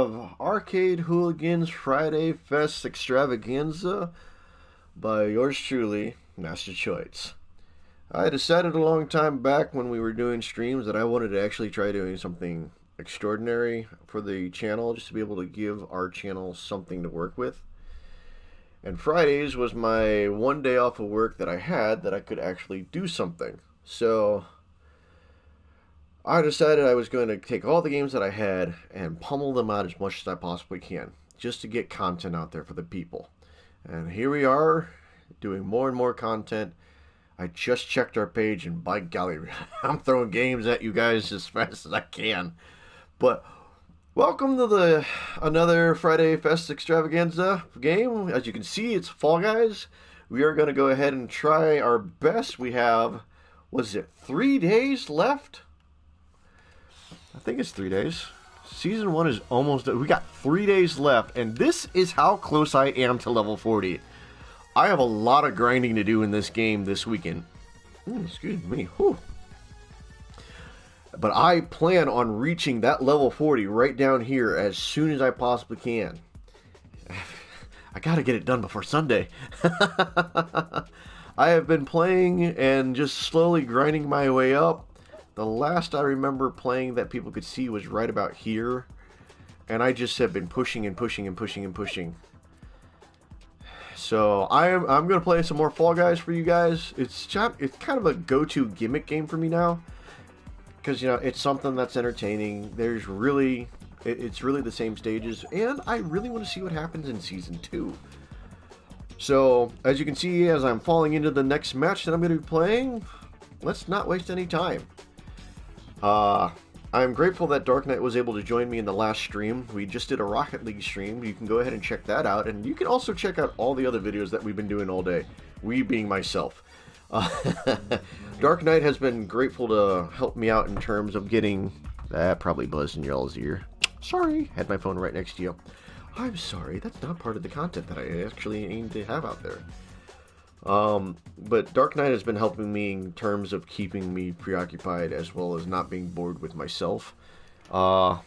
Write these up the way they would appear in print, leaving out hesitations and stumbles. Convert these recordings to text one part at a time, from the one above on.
of Arcade Hooligans Friday-Fest Extravaganza by yours truly, MastaChoitz. I decided a long time back when we were doing streams that I wanted to actually try doing something extraordinary for the channel, just to be able to give our channel something to work with. And Fridays was my one day off of work that I had that I could actually do something. So I decided I was going to take all the games that I had and pummel them out as much as I possibly can, just to get content out there for the people. And here we are, doing more and more content. I just checked our page, and by golly, I'm throwing games at you guys as fast as I can. But welcome to another Friday-Fest Extravaganza game. As you can see, it's Fall Guys. We are going to go ahead and try our best. We have, was it 3 days left? I think it's 3 days. Season 1 is almost done. We got 3 days left, and this is how close I am to level 40. I have a lot of grinding to do in this game this weekend. Excuse me. Whew. But I plan on reaching that level 40 right down here as soon as I possibly can. I gotta get it done before Sunday. I have been playing and just slowly grinding my way up. The last I remember playing that people could see was right about here. And I just have been pushing and pushing and pushing and pushing. So I'm going to play some more Fall Guys for you guys. It's kind of a go-to gimmick game for me now. Because, you know, it's something that's entertaining. It's really the same stages. And I really want to see what happens in Season 2. So, as you can see, as I'm falling into the next match that I'm going to be playing, let's not waste any time. I'm grateful that Dark Knight was able to join me in the last stream. We just did a Rocket League stream. You can go ahead and check that out. And you can also check out all the other videos that we've been doing all day. We being myself. Dark Knight has been grateful to help me out in terms of getting... That probably buzzed in y'all's ear. Sorry. Had my phone right next to you. I'm sorry. That's not part of the content that I actually aim to have out there. But Dark Knight has been helping me in terms of keeping me preoccupied as well as not being bored with myself. It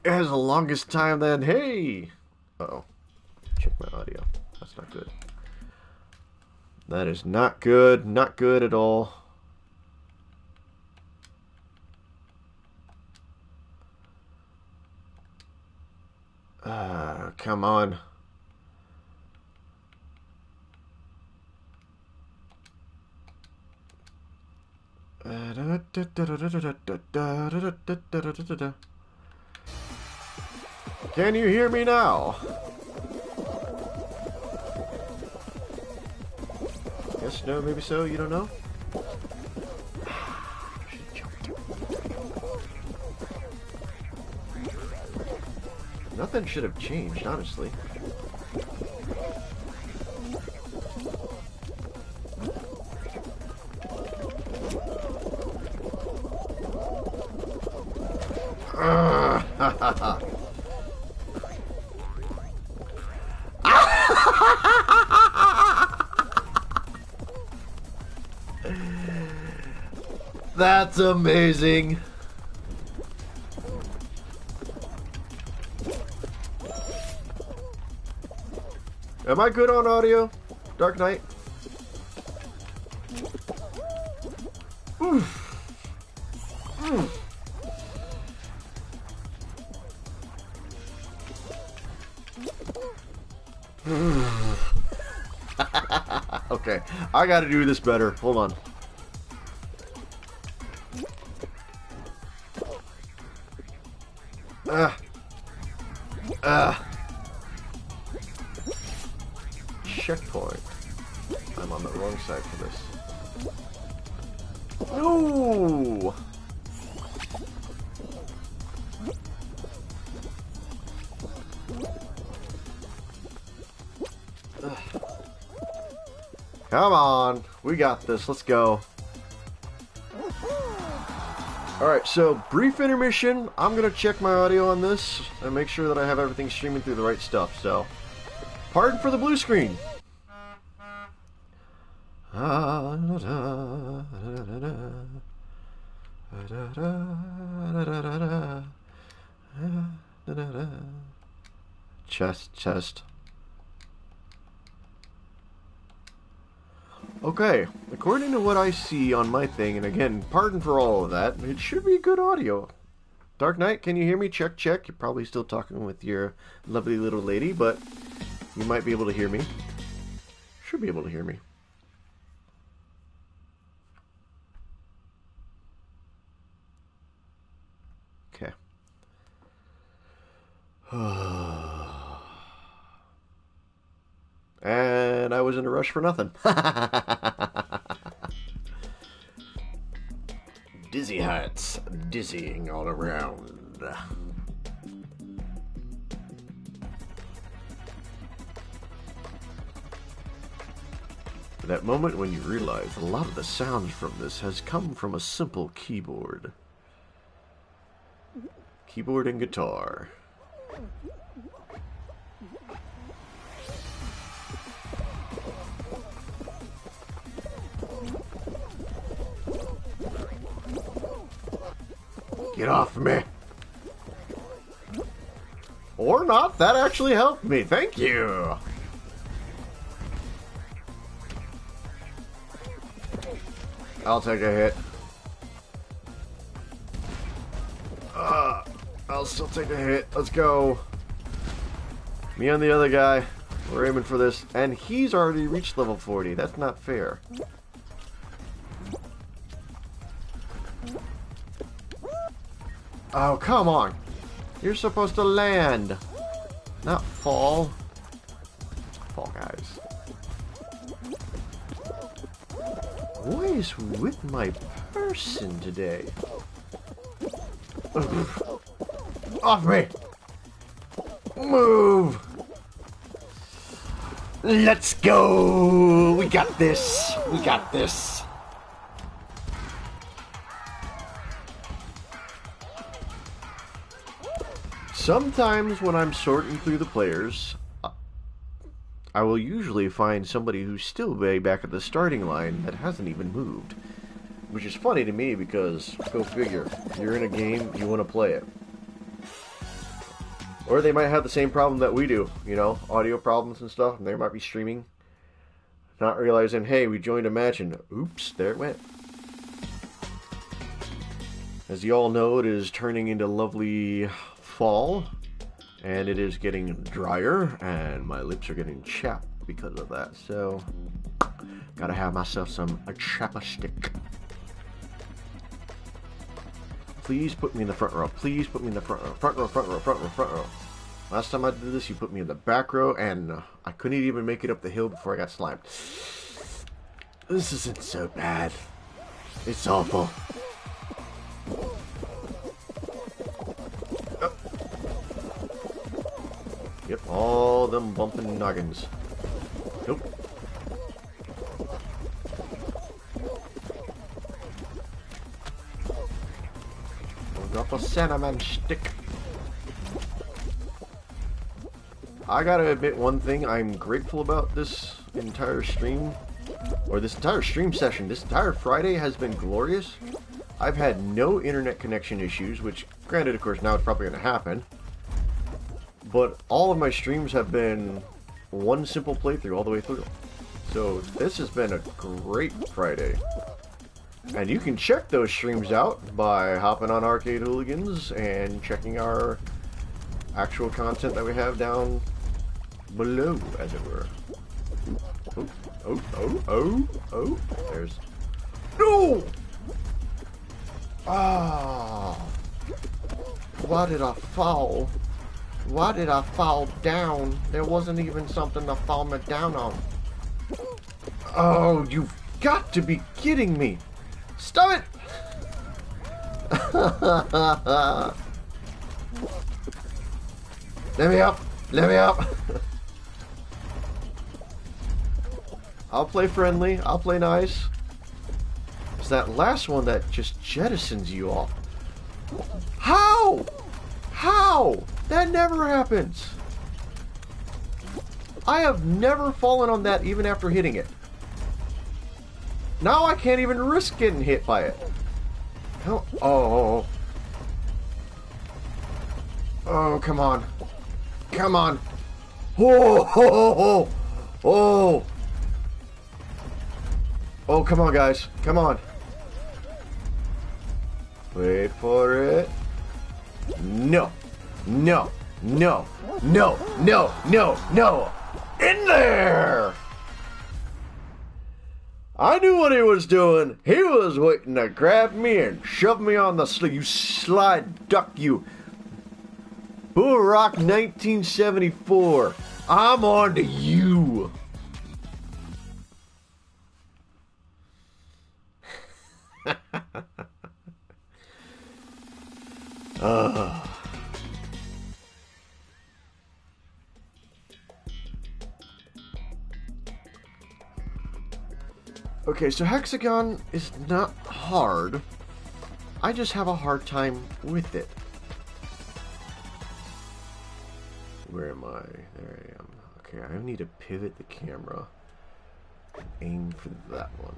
has the longest time then. Hey! Uh-oh. Check my audio. That's not good. That is not good. Not good at all. Come on. Can you hear me now? Yes, no, maybe so, you don't know? Nothing should have changed, honestly. That's amazing. Am I good on audio, Dark Knight? Oof. Oof. Okay, I gotta do this better. Hold on. Checkpoint. I'm on the wrong side for this. No! Come on, we got this. Let's go. Alright, so brief intermission. I'm gonna check my audio on this and make sure that I have everything streaming through the right stuff. So, pardon for the blue screen. Da-da-da. Chest, chest. Okay, according to what I see on my thing, and again, pardon for all of that, it should be good audio. Dark Knight, can you hear me? Check, check. You're probably still talking with your lovely little lady, but you might be able to hear me. Should be able to hear me. Okay. And I was in a rush for nothing. Dizzy heights, dizzying all around. That moment when you realize a lot of the sounds from this has come from a simple keyboard. Keyboard and guitar. Get off me. Or not, that actually helped me. Thank you. I'll take a hit. I'll still take a hit. Let's go. Me and the other guy. We're aiming for this. And he's already reached level 40. That's not fair. Oh, come on. You're supposed to land. Not fall. Fall Guys. What is with my person today? Off me! Move! Let's go! We got this! We got this! Sometimes when I'm sorting through the players, I will usually find somebody who's still way back at the starting line that hasn't even moved. Which is funny to me because, go figure, you're in a game, you want to play it. Or they might have the same problem that we do, you know, audio problems and stuff, and they might be streaming, not realizing, hey, we joined a match, and oops, there it went. As you all know, it is turning into lovely fall, and it is getting drier, and my lips are getting chapped because of that, so gotta have myself some chapstick. Please put me in the front row. Please put me in the front row. Front row, front row, front row, front row. Last time I did this, you put me in the back row, and I couldn't even make it up the hill before I got slimed. This isn't so bad. It's awful. Oh. Yep, all them bumping noggins. Nope. Drop a cinnamon stick. I gotta admit one thing I'm grateful about this entire stream, or this entire stream session. This entire Friday has been glorious. I've had no internet connection issues, which granted, of course, now it's probably gonna happen. But all of my streams have been one simple playthrough all the way through. So this has been a great Friday. And you can check those streams out by hopping on Arcade Hooligans and checking our actual content that we have down below, as it were. Oh, oh, oh, oh, oh. There's... No! Ah! Why did I fall? Why did I fall down? There wasn't even something to fall me down on. Oh, you've got to be kidding me! Stop it! Let me up! Let me up! I'll play friendly. I'll play nice. It's that last one that just jettisons you off. How? How? That never happens. I have never fallen on that even after hitting it. Now I can't even risk getting hit by it. How? Oh. Oh, come on. Come on. Oh, oh, oh, oh. Oh, come on, guys. Come on. Wait for it. No. No. No. No. No. No. No. In there! I knew what he was doing. He was waiting to grab me and shove me on the sleeve. You slide duck, you. Bull Rock 1974. I'm on to you. Okay, so Hexagon is not hard. I just have a hard time with it. Where am I? There I am. Okay, I need to pivot the camera. Aim for that one.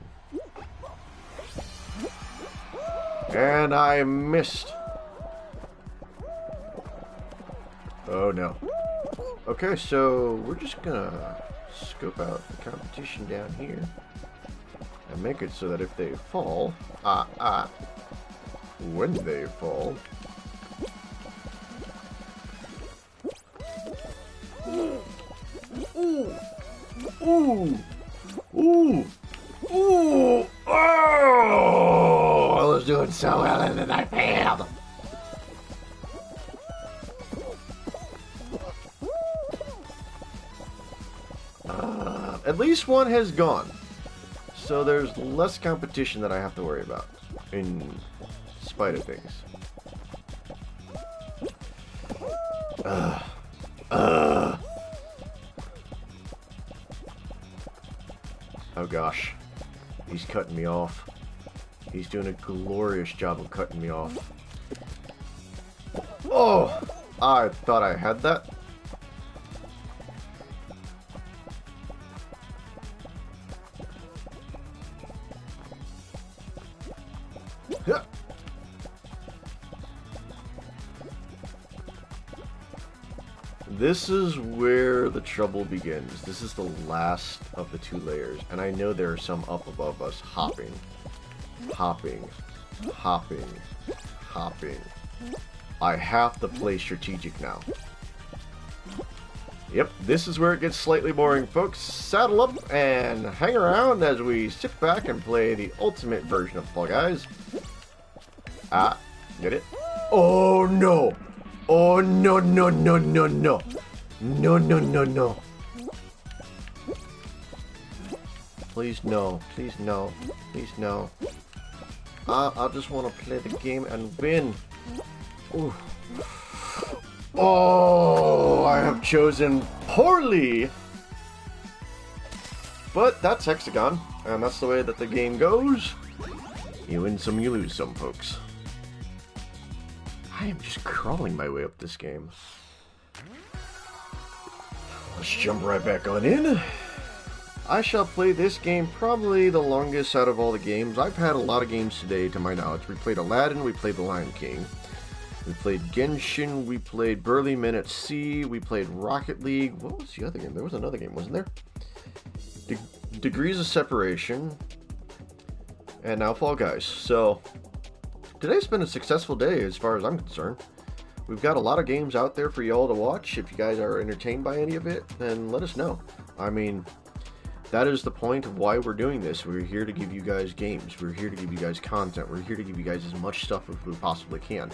And I missed. Oh no. Okay, so we're just gonna scope out the competition down here and make it so that if they fall, when they fall, ooh, ooh, ooh, oh, I was doing so well and then I failed. At least one has gone. So there's less competition that I have to worry about, in spite of things. Oh gosh, he's cutting me off. He's doing a glorious job of cutting me off. Oh, I thought I had that. This is where the trouble begins. This is the last of the 2 layers, and I know there are some up above us hopping, hopping, hopping, hopping. I have to play strategic now. Yep, this is where it gets slightly boring, folks. Saddle up and hang around as we sit back and play the ultimate version of Fall Guys. Get it? Oh no! Oh no no no no no! No no no no! Please no! Please no! Please no! I just want to play the game and win. Ooh. Oh, I have chosen poorly. But that's Hexagon, and that's the way that the game goes. You win some, you lose some, folks. I am just crawling my way up this game. Let's jump right back on in. I shall play this game probably the longest out of all the games. I've had a lot of games today, to my knowledge. We played Aladdin, we played The Lion King. We played Genshin, we played Burly Men at Sea, we played Rocket League. What was the other game? There was another game, wasn't there? Degrees of Separation. And now Fall Guys. So, today's been a successful day as far as I'm concerned. We've got a lot of games out there for y'all to watch. If you guys are entertained by any of it, then let us know. I mean, that is the point of why we're doing this. We're here to give you guys games. We're here to give you guys content. We're here to give you guys as much stuff as we possibly can.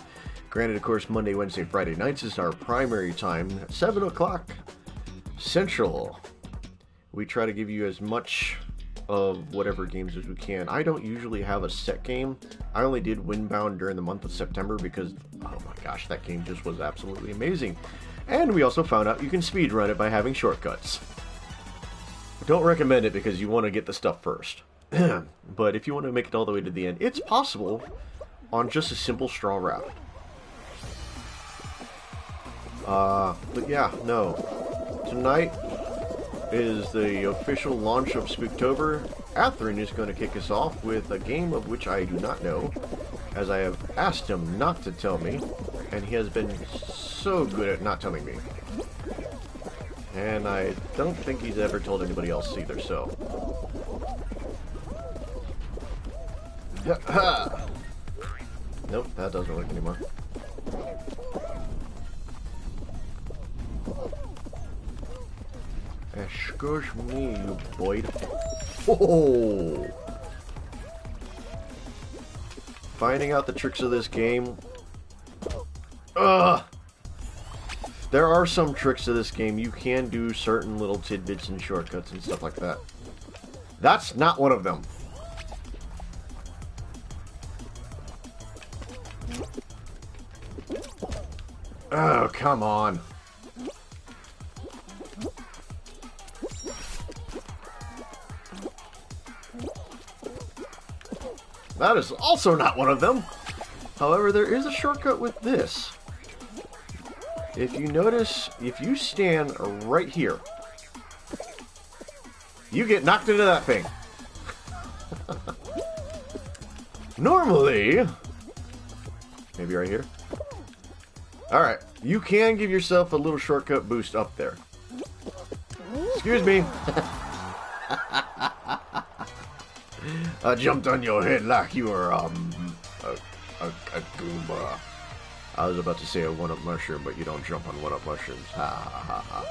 Granted, of course, Monday, Wednesday, Friday nights is our primary time at 7 o'clock Central. We try to give you as much of whatever games as we can. I don't usually have a set game. I only did Windbound during the month of September because, oh my gosh, that game just was absolutely amazing. And we also found out you can speedrun it by having shortcuts. Don't recommend it because you want to get the stuff first. But if you want to make it all the way to the end, it's possible on just a simple straw raft. But yeah, no. Tonight is the official launch of Spooktober. Atherin is going to kick us off with a game of which I do not know, as I have asked him not to tell me, and he has been so good at not telling me. And I don't think he's ever told anybody else either, so... Nope, that doesn't work anymore. Excuse me, you Boyd. Oh! Finding out the tricks of this game. Ugh! There are some tricks to this game. You can do certain little tidbits and shortcuts and stuff like that. That's not one of them. Oh, come on. That is also not one of them. However, there is a shortcut with this. If you notice, if you stand right here, you get knocked into that thing. Normally, maybe right here. Alright, you can give yourself a little shortcut boost up there. Excuse me. I jumped on your head like you were, a Goomba. I was about to say a one-up mushroom, but you don't jump on one-up mushrooms. Ha ha ha ha.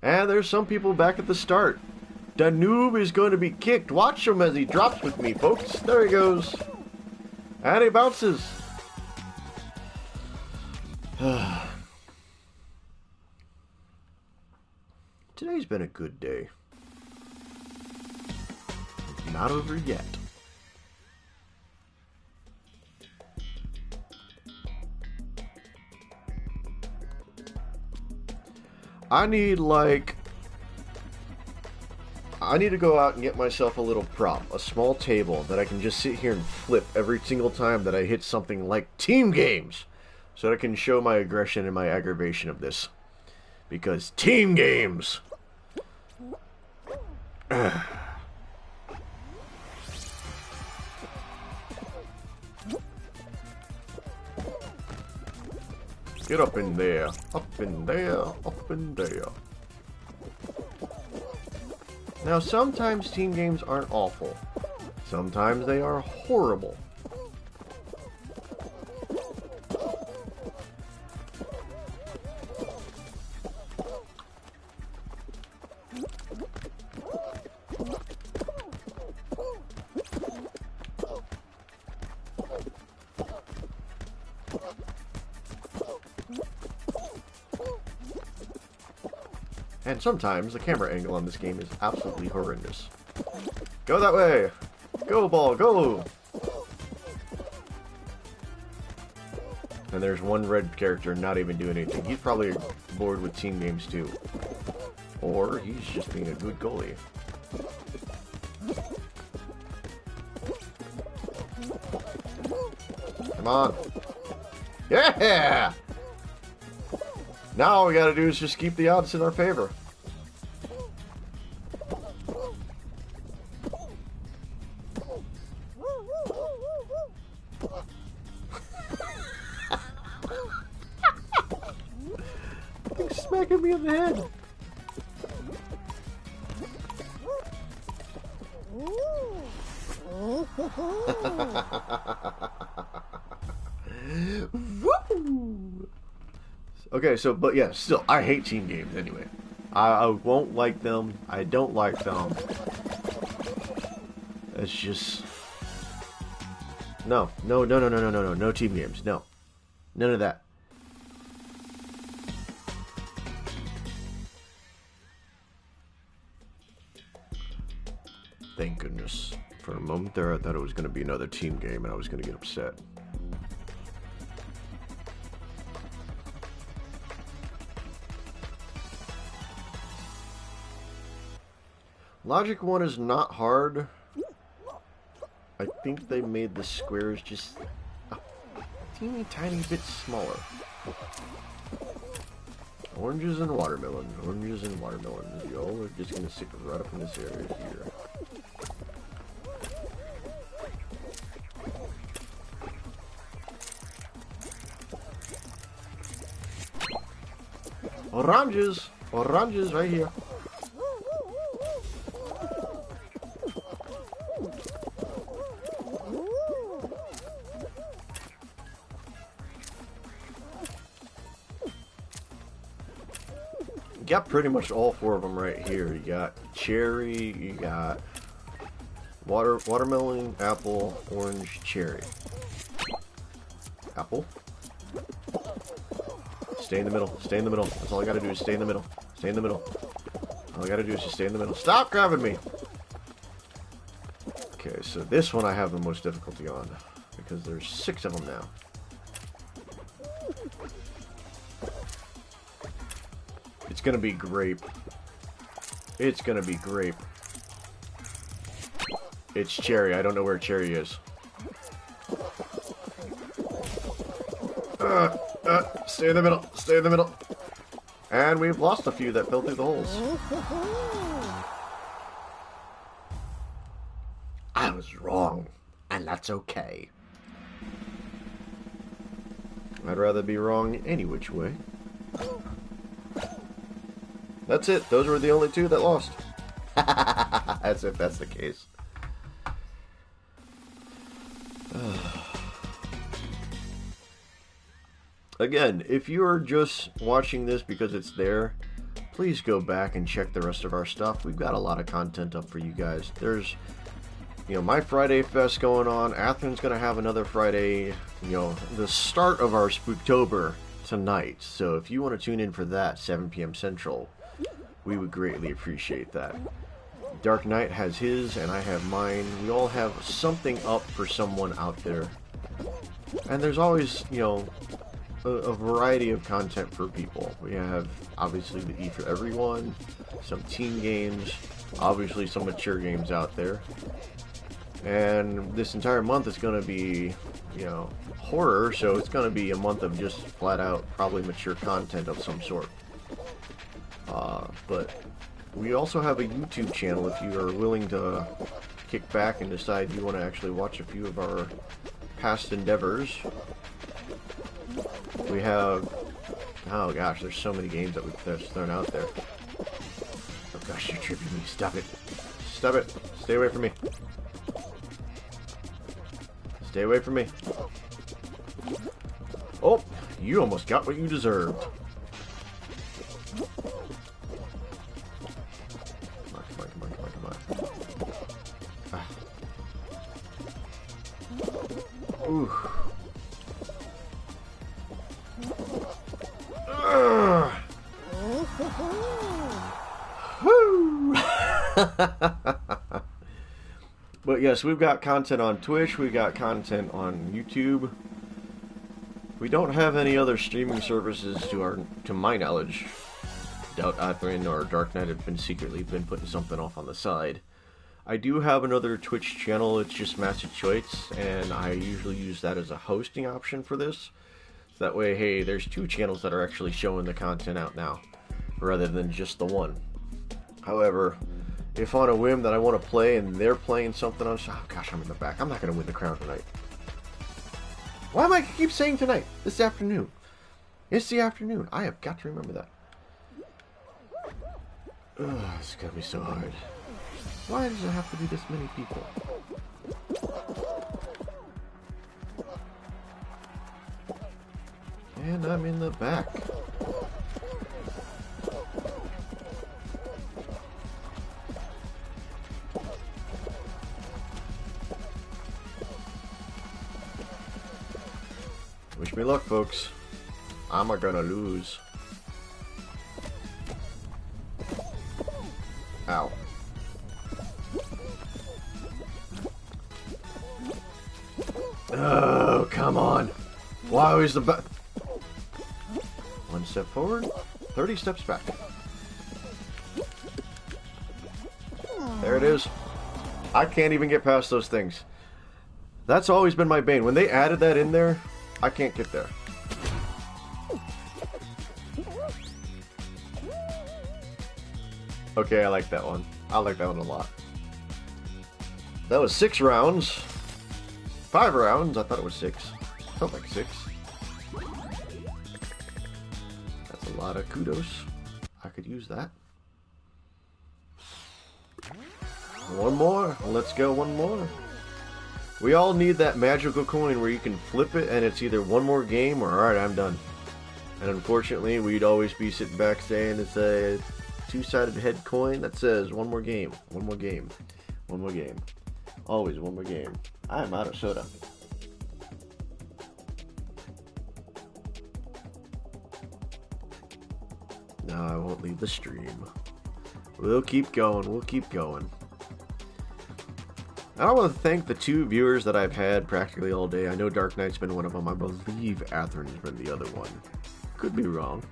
And there's some people back at the start. The noob is going to be kicked. Watch him as he drops with me, folks. There he goes. And he bounces. Today's been a good day. It's not over yet. I need to go out and get myself a little prop, a small table that I can just sit here and flip every single time that I hit something like team games, so that I can show my aggression and my aggravation of this. Because team games! Get up in there, up in there, up in there. Now, sometimes team games aren't awful. Sometimes they are horrible. And sometimes the camera angle on this game is absolutely horrendous. Go that way! Go, ball, go! And there's one red character not even doing anything. He's probably bored with team games too. Or he's just being a good goalie. Come on! Yeah! Now all we gotta do is just keep the odds in our favor. He's smacking me in the head. Woo! Okay, so, but yeah, still, I hate team games anyway. I won't like them. I don't like them. It's just... No team games, no. None of that. Thank goodness. For a moment there, I thought it was going to be another team game and I was going to get upset. Logic 1 is not hard. I think they made the squares just a teeny tiny bit smaller. Oranges and watermelon. Oranges and watermelons. Y'all are just gonna stick right up in this area here. Oranges! Oranges right here. You got pretty much all four of them right here. You got cherry, you got watermelon, apple, orange, cherry. Apple. Stay in the middle. Stay in the middle. That's all I gotta do is stay in the middle. Stay in the middle. All I gotta do is just stay in the middle. Stop grabbing me! Okay, so this one I have the most difficulty on. Because there's 6 of them now. It's gonna be grape. It's gonna be grape. It's cherry. I don't know where cherry is. Stay in the middle. Stay in the middle. And we've lost a few that fell through the holes. I was wrong. And that's okay. I'd rather be wrong any which way. That's it. Those were the only 2 that lost. As if that's the case. Again, if you're just watching this because it's there, please go back and check the rest of our stuff. We've got a lot of content up for you guys. There's, you know, my Friday-Fest going on. Athens going to have another Friday, you know, the start of our Spooktober tonight. So if you want to tune in for that, 7 p.m. Central, we would greatly appreciate that. Dark Knight has his, and I have mine. We all have something up for someone out there. And there's always, you know, a variety of content for people. We have, obviously, the E for everyone, some teen games, obviously some mature games out there. And this entire month is going to be, you know, horror, so it's going to be a month of just flat out, probably mature content of some sort. But we also have a YouTube channel if you are willing to kick back and decide you want to actually watch a few of our past endeavors. We have, oh gosh, there's so many games that we've thrown out there. Oh gosh, you're tripping me. Stop it. Stop it. Stay away from me. Stay away from me. Oh, you almost got what you deserved. Ooh. Woo! But yes, we've got content on Twitch, we've got content on YouTube. We don't have any other streaming services to my knowledge. Doubt Athrin or Dark Knight have secretly been putting something off on the side. I do have another Twitch channel, it's just MastaChoitz, and I usually use that as a hosting option for this. So that way, hey, there's 2 channels that are actually showing the content out now, rather than just the one. However, if on a whim that I want to play and they're playing something on, oh gosh, I'm in the back. I'm not going to win the crown tonight. Why am I keep saying tonight? This afternoon. It's the afternoon. I have got to remember that. Ugh, it's going to be so hard. Why does it have to be this many people? And I'm in the back. Wish me luck, folks. I'm gonna lose. Ow. Oh, come on. Why always the back? 1 step forward, 30 steps back. There it is. I can't even get past those things. That's always been my bane. When they added that in there, I can't get there. Okay, I like that one. I like that one a lot. That was 6 rounds. 5 rounds. I thought it was 6. Felt like 6. That's a lot of kudos. I could use that. One more. Let's go one more. We all need that magical coin where you can flip it and it's either one more game or alright, I'm done. And unfortunately, we'd always be sitting back saying it's a two-sided head coin that says one more game, one more game, one more game. Always one more game. I'm out of soda. No, I won't leave the stream. We'll keep going, we'll keep going. I want to thank the 2 viewers that I've had practically all day. I know Dark Knight's been one of them. I believe Atherin's been the other one. Could be wrong.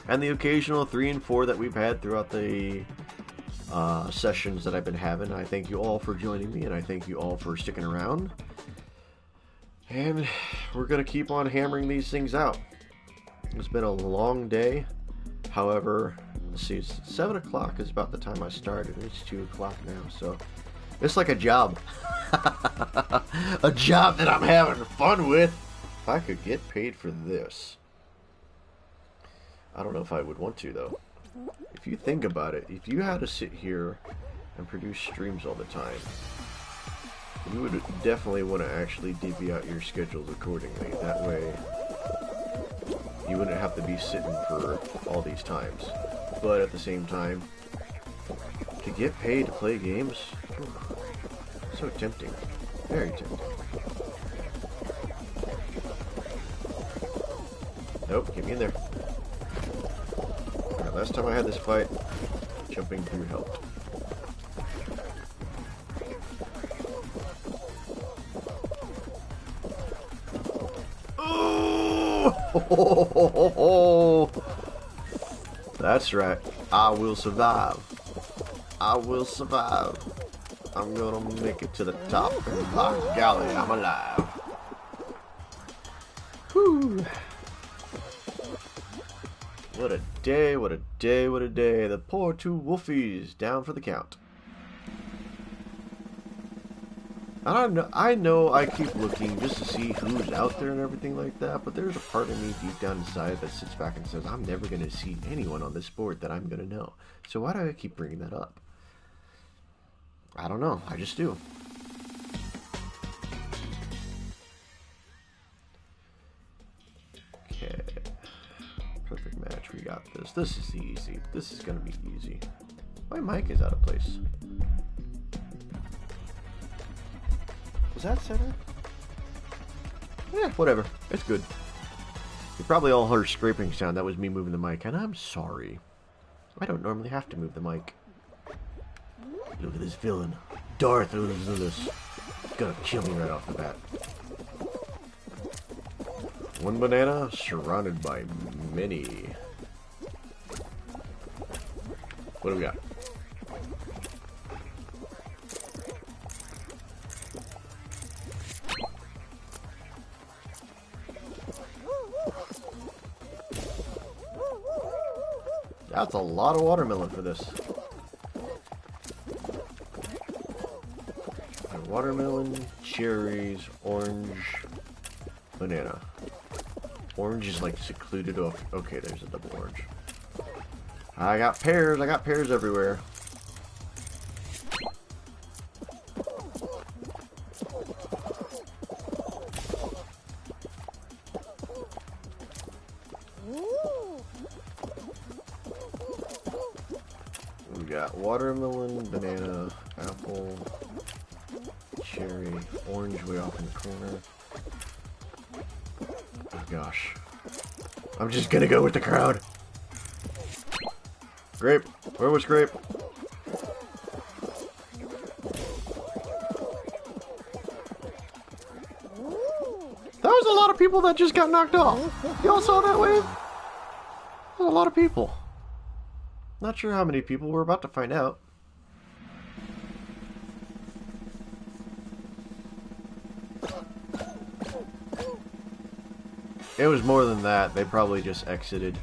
And the occasional 3 and 4 that we've had throughout the sessions that I've been having. I thank you all for joining me, and I thank you all for sticking around. And we're going to keep on hammering these things out. It's been a long day. However, let's see, it's 7 o'clock is about the time I started. It's 2 o'clock now, so it's like a job. A job that I'm having fun with. If I could get paid for this. I don't know if I would want to, though. If you think about it, if you had to sit here and produce streams all the time, you would definitely want to actually divvy out your schedules accordingly. That way, you wouldn't have to be sitting for all these times. But at the same time, to get paid to play games, so tempting. Very tempting. Nope, get me in there. Alright, last time I had this fight, jumping through helped. Oh! That's right. I will survive. I will survive. I'm gonna make it to the top. By golly, I'm alive. Whew. What a day, what a day, what a day. The poor 2 wolfies down for the count. I know I keep looking just to see who's out there and everything like that, but there's a part of me deep down inside that sits back and says, I'm never going to see anyone on this board that I'm going to know. So why do I keep bringing that up? I don't know. I just do. Okay. Perfect match. We got this. This is easy. This is going to be easy. My mic is out of place. Was that center? Yeah, whatever. It's good. You probably all heard scraping sound. That was me moving the mic, and I'm sorry. I don't normally have to move the mic. Look at this villain. Darth Lewis. Gonna kill me right off the bat. 1 banana surrounded by many. What do we got? That's a lot of watermelon for this. Watermelon, cherries, orange, banana. Orange is like secluded off. Okay, there's a double orange. I got pears. I got pears everywhere. We got watermelon, banana, apple, cherry, orange way off in the corner. Oh gosh. I'm just gonna go with the crowd. Grape. Where was Grape? That was a lot of people that just got knocked off. Y'all saw that wave? That was a lot of people. Not sure how many people. We're about to find out. It was more than that. They probably just exited.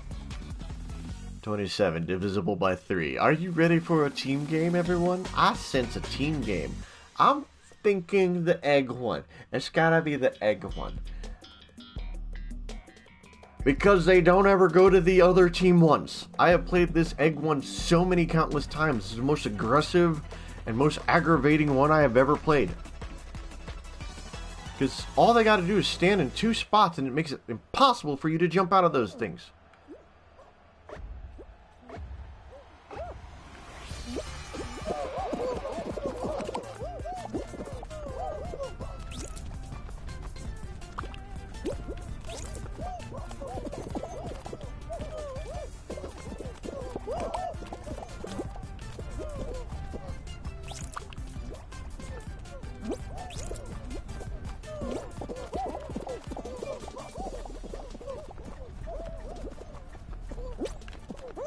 27, divisible by 3. Are you ready for a team game, everyone? I sense a team game. I'm thinking the egg one. It's gotta be the egg one. Because they don't ever go to the other team once. I have played this egg one so many countless times. This is the most aggressive and most aggravating one I have ever played. Because all they got to do is stand in 2 spots and it makes it impossible for you to jump out of those things.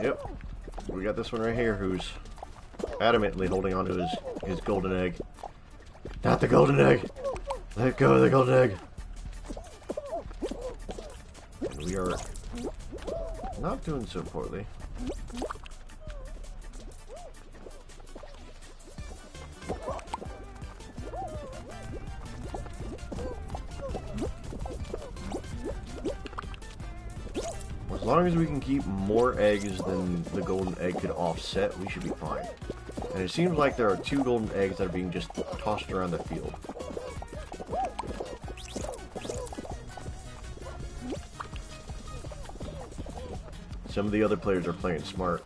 Yep, we got this one right here who's adamantly holding on to his golden egg. Not the golden egg! Let go of the golden egg! And we are not doing so poorly. As long as we can keep more eggs than the golden egg could offset, we should be fine. And it seems like there are 2 golden eggs that are being just tossed around the field. Some of the other players are playing smart.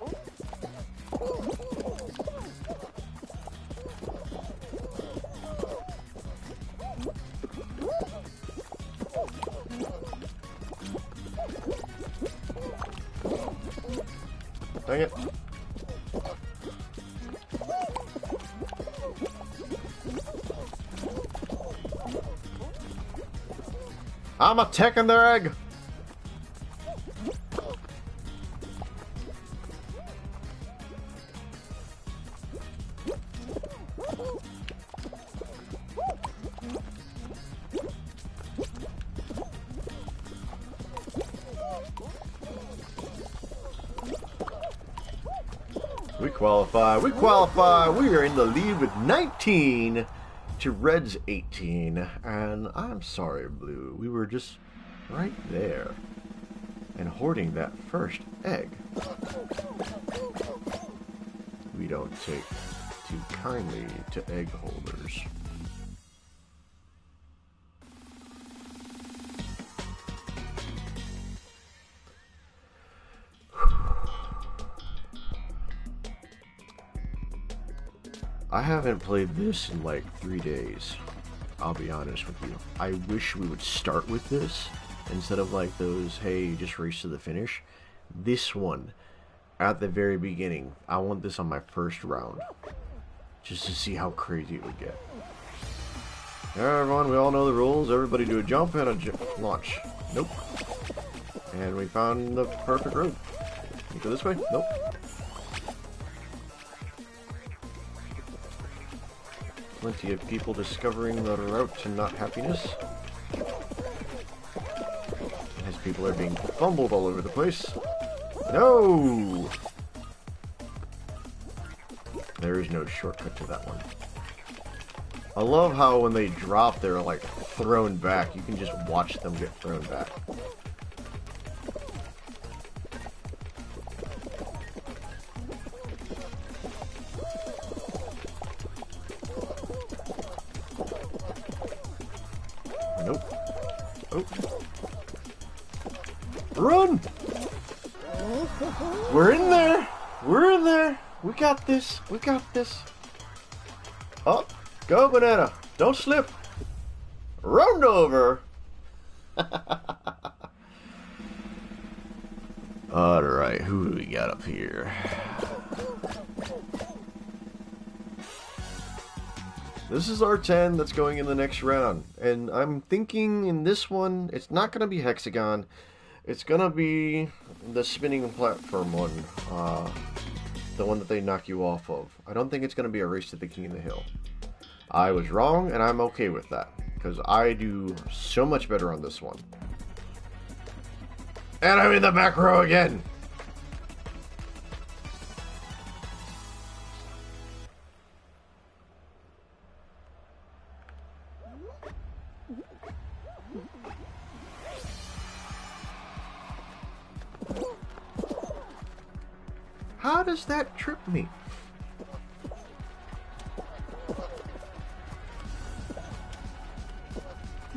Dang it. I'm attacking their egg! We qualify, we are in the lead with 19 to Red's 18, and I'm sorry, Blue, we were just right there, and hoarding that first egg. We don't take too kindly to egg holders. I haven't played this in like 3 days, I'll be honest with you. I wish we would start with this, instead of like those, hey, just race to the finish. This one, at the very beginning, I want this on my first round, just to see how crazy it would get. Alright everyone, we all know the rules. Everybody do a jump and a launch. Nope. And we found the perfect road. Can you go this way? Nope. Plenty of people discovering the route to not happiness. As people are being fumbled all over the place. No! There is no shortcut to that one. I love how when they drop, they're like thrown back. You can just watch them get thrown back. Nope. Oh. Run! We're in there! We're in there! We got this! We got this! Up! Go, Banana! Don't slip! Round over! Alright, who do we got up here? This is R10 that's going in the next round, and I'm thinking in this one, it's not going to be Hexagon, it's going to be the spinning platform one, the one that they knock you off of. I don't think it's going to be a race to the King of the Hill. I was wrong, and I'm okay with that, because I do so much better on this one. And I'm in the back row again! How does that trip me?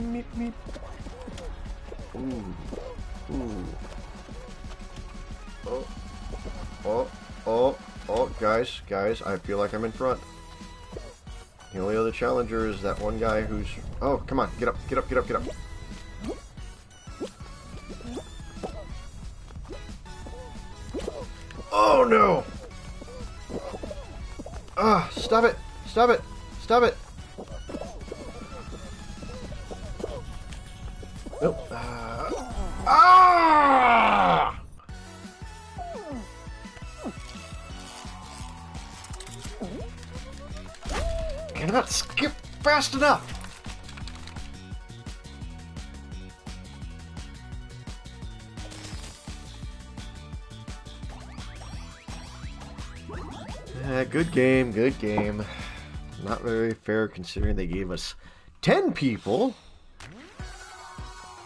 Meep, meep. Ooh. Ooh. Oh. Oh. Oh. Oh. Guys. Guys, I feel like I'm in front. The only other challenger is that one guy who's... Oh, come on. Get up. Get up. Get up. Get up. Oh, no! Ah, stop it! Stop it! Stop it! Nope. Ah! Cannot skip fast enough! Good game, good game. Not very fair considering they gave us 10 people.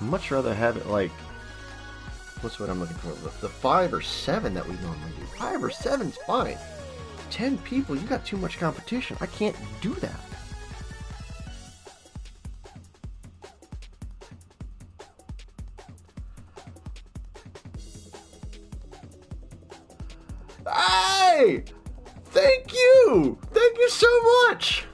Much rather have it like... What's what I'm looking for? The 5 or 7 that we normally do. 5 or 7's fine. 10 people, you got too much competition. I can't do that. Hey! Thank you! Thank you so much!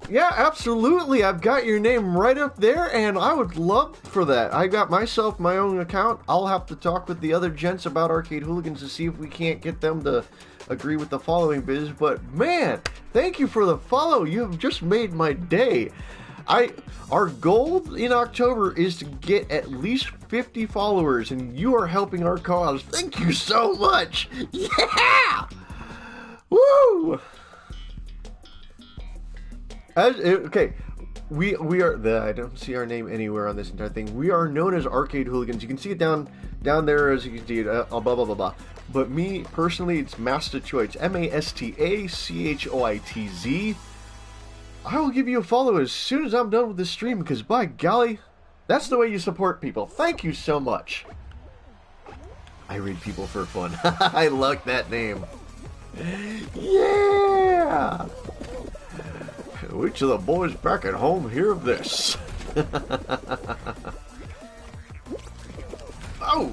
Yeah, absolutely. I've got your name right up there, and I would love for that. I got myself my own account. I'll have to talk with the other gents about Arcade Hooligans to see if we can't get them to agree with the following biz. But man, thank you for the follow. You've just made my day. Our goal in October is to get at least 50 followers, and you are helping our cause. Thank you so much. Yeah! Woo! Okay, we are I don't see our name anywhere on this entire thing. We are known as Arcade Hooligans. You can see it down there, as you can see it. Blah blah blah blah. But me personally, it's MastaChoitz. MastaChoitz. I will give you a follow as soon as I'm done with this stream, because by golly, that's the way you support people. Thank you so much. I read people for fun. I like that name. Yeah! Wait till the boys back at home hear of this. Oh!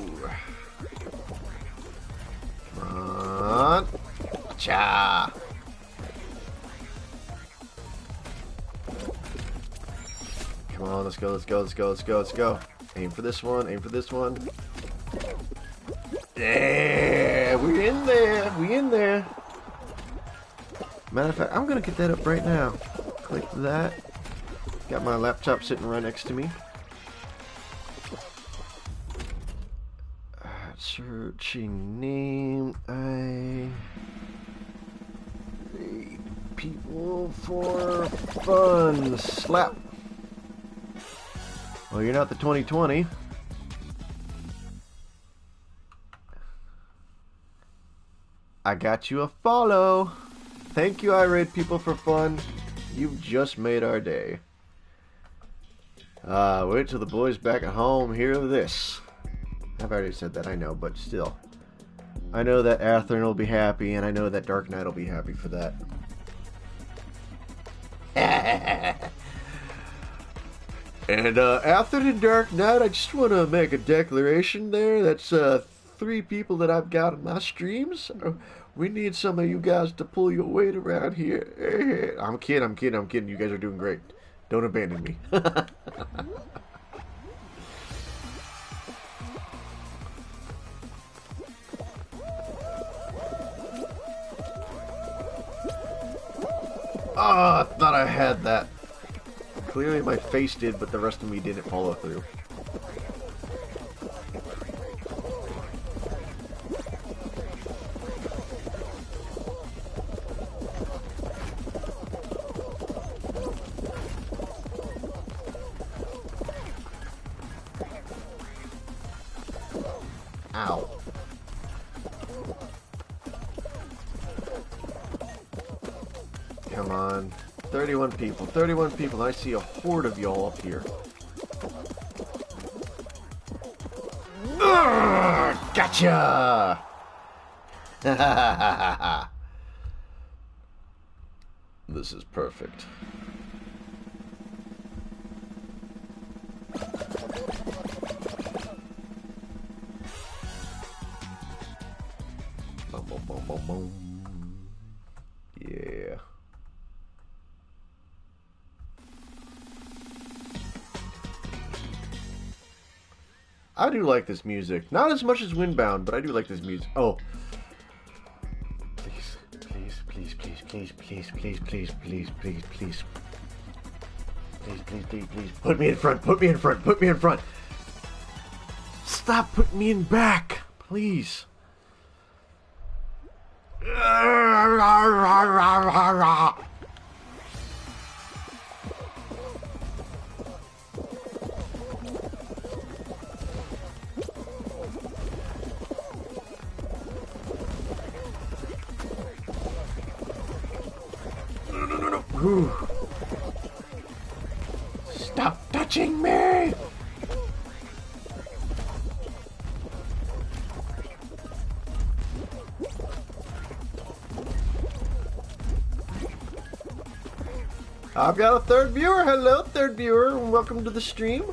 Come on. Cha! Come on, let's go, let's go, let's go, let's go, let's go. Aim for this one, aim for this one. Yeah, we're in there, we in there. Matter of fact, I'm gonna get that up right now. Click that. Got my laptop sitting right next to me. Searching name. I read people for fun. Slap. Well, you're not the 2020. I got you a follow. Thank you, I Raid People for Fun. You've just made our day. Wait till the boys back at home hear of this. I've already said that, I know, but still. I know that Atherin will be happy, and I know that Dark Knight will be happy for that. And Atherin and Dark Knight, I just want to make a declaration there. That's 3 people that I've got in my streams. We need some of you guys to pull your weight around here. I'm kidding, I'm kidding, I'm kidding. You guys are doing great. Don't abandon me. Oh, I thought I had that. Clearly my face did, but the rest of me didn't follow through. Ow. Come on. 31 people. 31 people. I see a horde of y'all up here. Urgh, gotcha! This is perfect. Boom, boom, boom, boom, boom. Yeah. I do like this music. Not as much as Windbound, but I do like this music. Oh. Please, please, please, please, please, please, please, please, please, please, please. Please, please, please, please. Put me in front, put me in front, put me in front. Stop putting me in back, please. Ooh. Stop touching me! I've got a third viewer. Hello, third viewer. Welcome to the stream.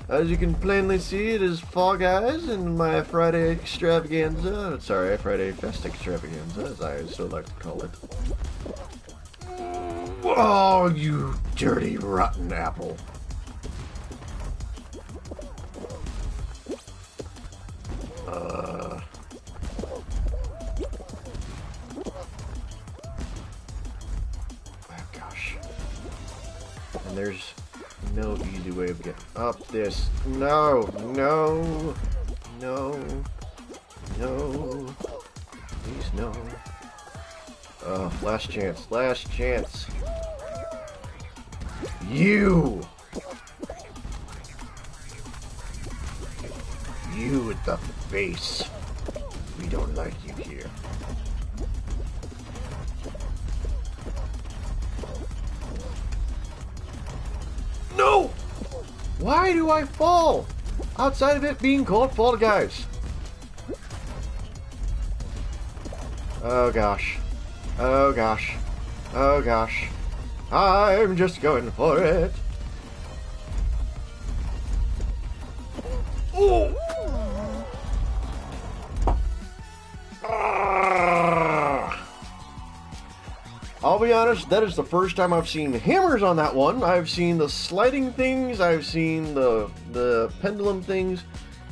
As you can plainly see, it is Fall Guys in my Friday Extravaganza. Sorry, Friday-Fest Extravaganza, as I so like to call it. Oh, you dirty, rotten apple. Oh, gosh. And there's no easy way of getting up this. No, no, no, no. Please, no. Last chance, last chance. You! You with the face. We don't like you here. No! Why do I fall? Outside of it being called Fall Guys. Oh gosh. Oh gosh. Oh gosh. I'm just going for it. Ooh. I'll be honest, that is the first time I've seen hammers on that one. I've seen the sliding things, I've seen the pendulum things,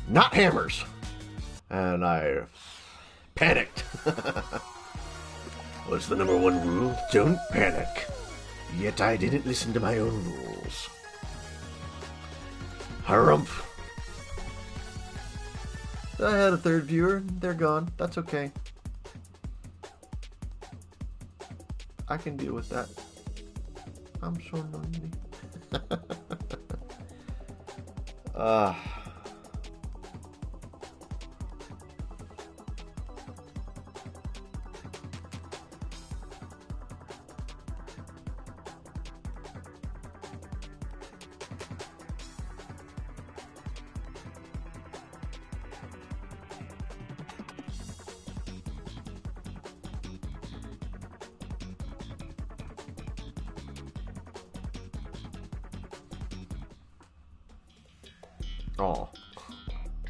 not hammers. And I panicked. What's the #1 rule? Don't panic. Yet I didn't listen to my own rules. Harumph. I had a third viewer. They're gone. That's okay. I can deal with that. I'm so lonely. Oh,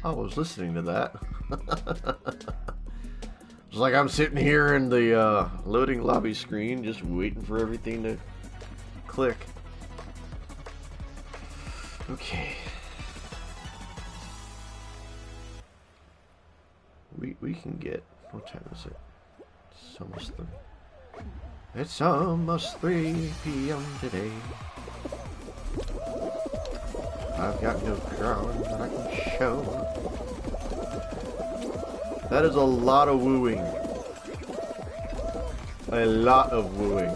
I was listening to that. It's like I'm sitting here in the loading lobby screen just waiting for everything to click. Okay. We can get, what time is it? It's almost 3. It's almost 3 p.m. today. I've got no crown that I can show. That is a lot of wooing. A lot of wooing.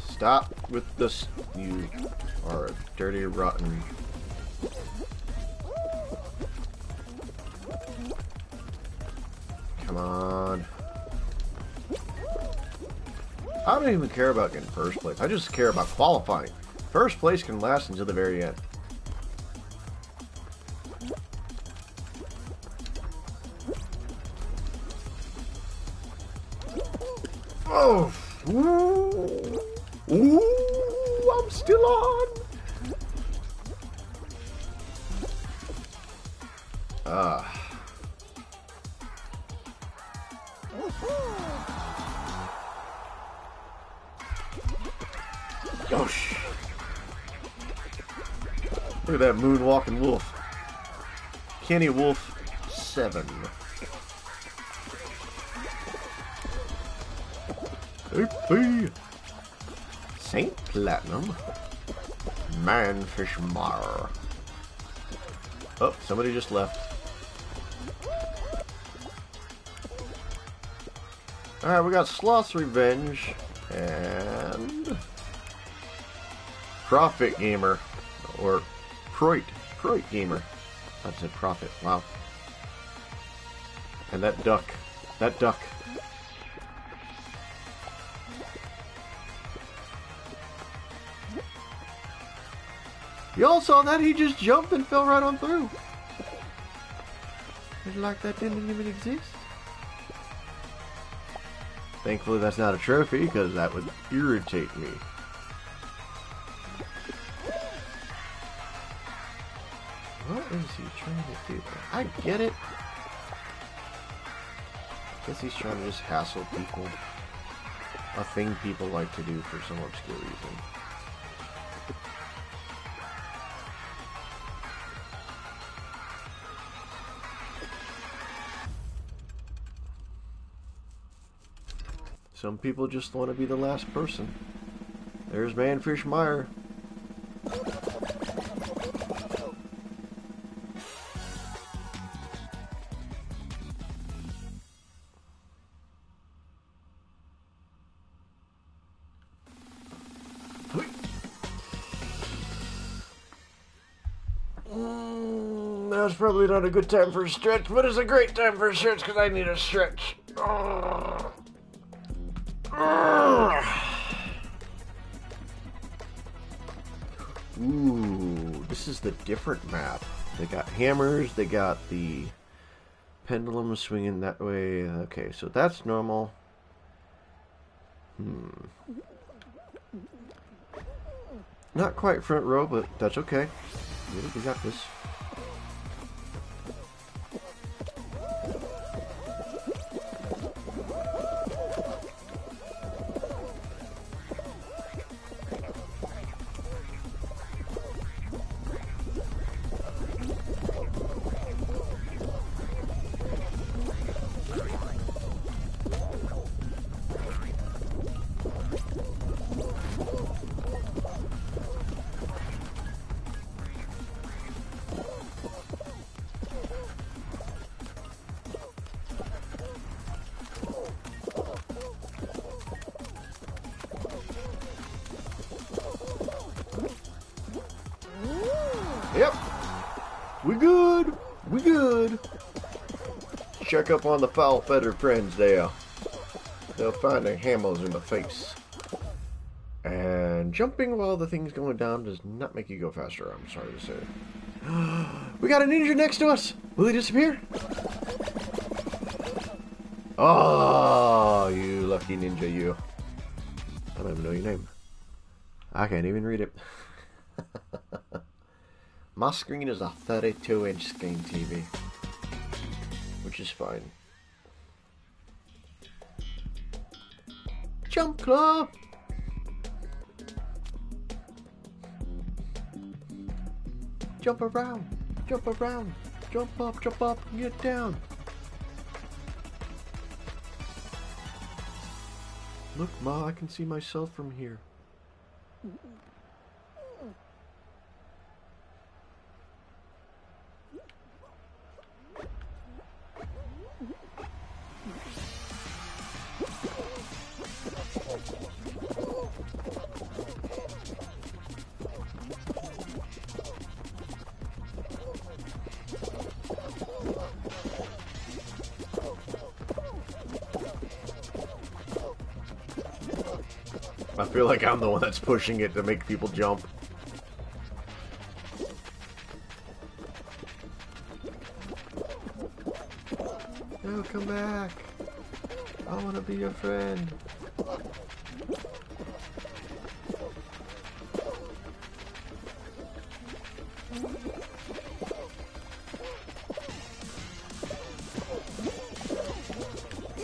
Stop with this. You are a dirty, rotten. Come on. I don't even care about getting first place. I just care about qualifying. First place can last until the very end. Oh! Ooh! Ooh! I'm still on! Yosh! Look at that moonwalking wolf. Kenny Wolf 7. Hey, Saint Platinum. Manfish Mar. Oh, somebody just left. Alright, we got Sloth's Revenge and Profit Gamer, or Croit Gamer. I said Profit, wow. And that duck. Y'all saw that? He just jumped and fell right on through. It's like that didn't even exist. Thankfully that's not a trophy, because that would irritate me. What is he trying to do? I get it. I guess he's trying to just hassle people. A thing people like to do for some obscure reason. Some people just want to be the last person. There's Manfish Meyer. That's probably not a good time for a stretch, but it's a great time for a stretch because I need a stretch. Ooh, this is the different map. They got hammers, they got the pendulum swinging that way. Okay, so that's normal. Not quite front row, but that's okay. We got this. Yep. We good. We good. Check up on the foul-feathered friends there. They'll find their hammers in the face. And jumping while the thing's going down does not make you go faster, I'm sorry to say. We got a ninja next to us. Will he disappear? Oh, you lucky ninja, you. I don't even know your name. I can't even read it. My screen is a 32-inch screen TV, which is fine. Jump club! Jump around, jump around, jump up, and get down. Look, Ma, I can see myself from here. I feel like I'm the one that's pushing it to make people jump. No, come back. I want to be your friend.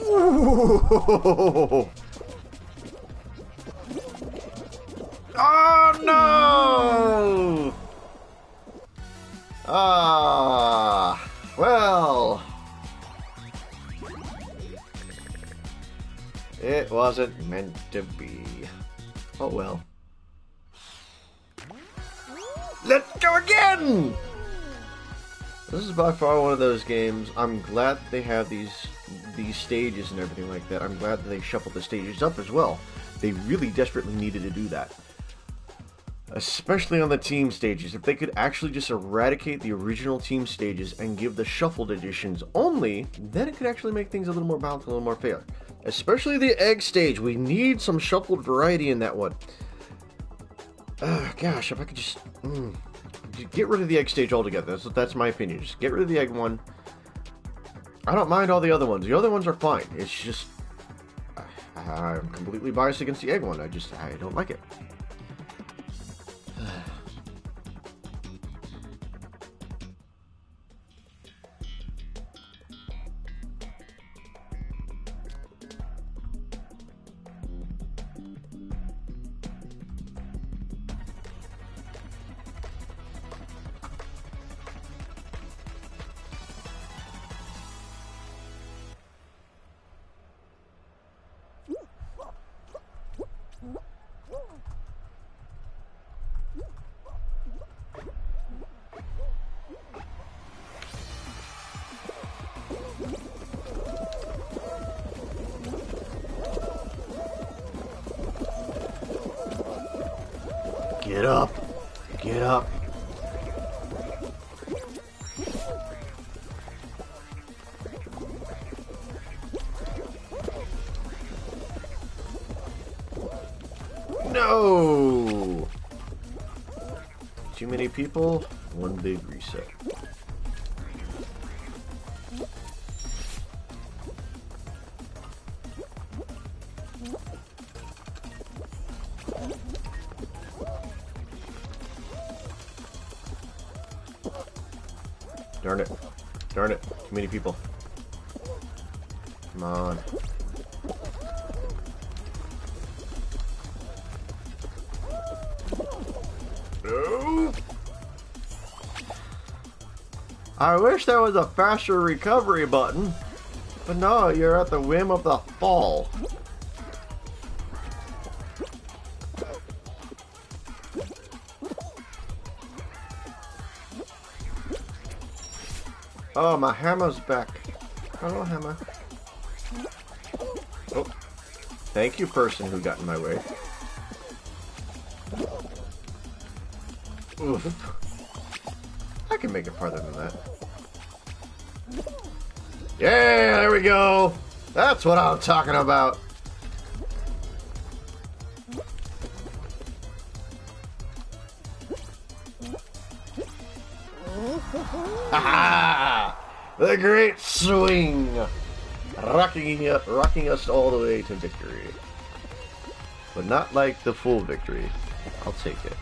Ooh. Oh no! Ah, well, it wasn't meant to be. Oh well. Let's go again! This is by far one of those games. I'm glad that they have these stages and everything like that. I'm glad that they shuffled the stages up as well. They really desperately needed to do that. Especially on the team stages. If they could actually just eradicate the original team stages and give the shuffled editions only, then it could actually make things a little more balanced, a little more fair. Especially the egg stage. We need some shuffled variety in that one. Gosh, if I could just get rid of the egg stage altogether. That's my opinion. Just get rid of the egg one. I don't mind all the other ones. The other ones are fine. It's just I'm completely biased against the egg one. I don't like it. Get up. Get up. No! Too many people, one big reset. Darn it. Darn it. Too many people. Come on. No! I wish there was a faster recovery button, but no, you're at the whim of the fall. Oh, my hammer's back. Hello, hammer. Oh. Thank you, person who got in my way. Oof. I can make it farther than that. Yeah, there we go. That's what I'm talking about. Ha! The great swing, rocking us all the way to victory, but not like the full victory. I'll take it.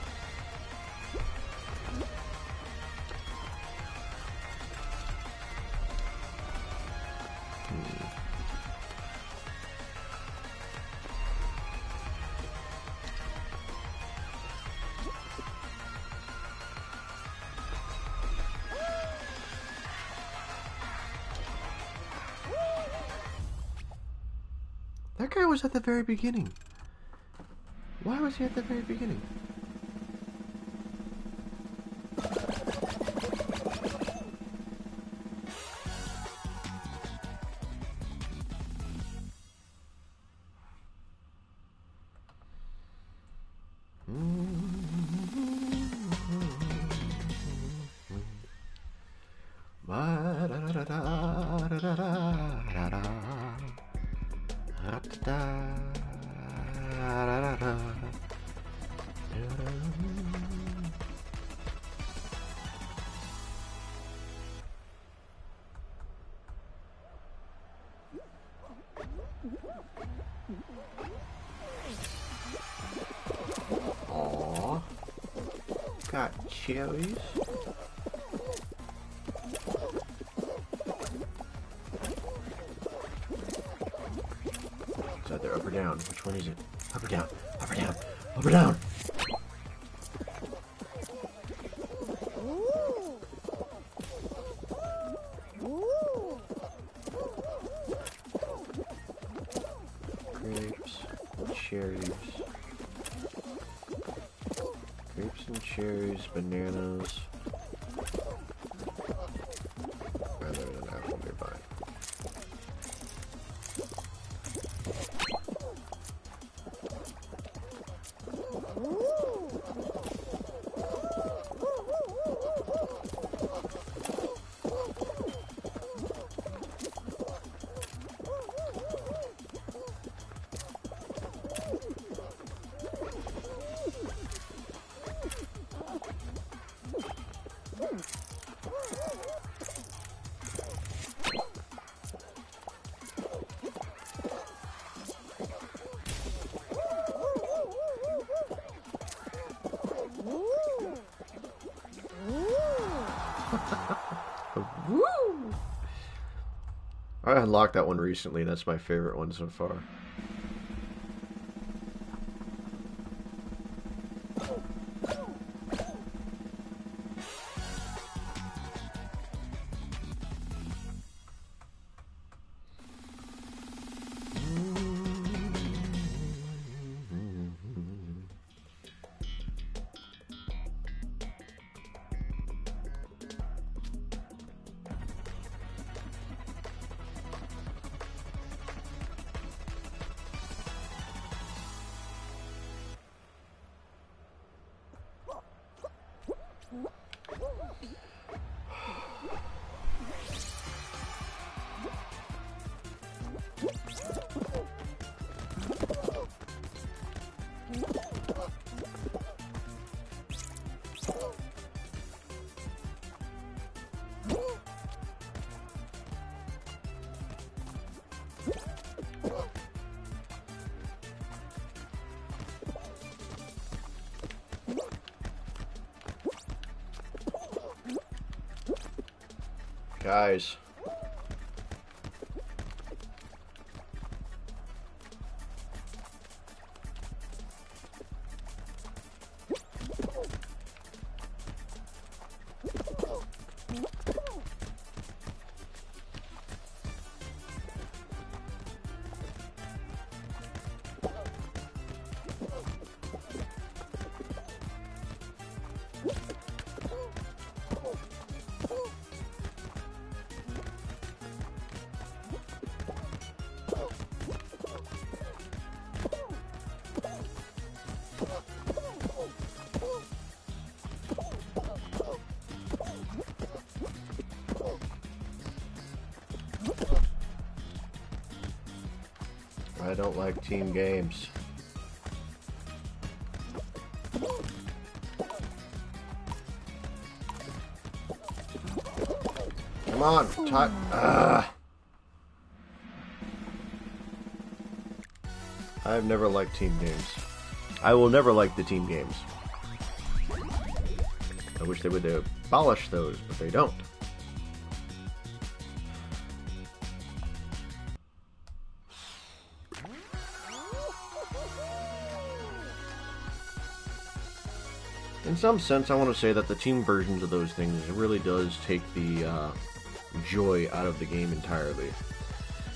That guy was at the very beginning. Why was he at the very beginning? Aww. Got cherries. Is that there? Up or down? Which one is it? Up or down? Up or down? Up or down? Grapes, cherries. Grapes and cherries, bananas. And there's an apple nearby. Woo! I unlocked that one recently. That's my favorite one so far. Guys. I don't like team games. Come on, I've never liked team games. I will never like the team games. I wish they would abolish those, but they don't. In some sense, I want to say that the team versions of those things really does take the joy out of the game entirely.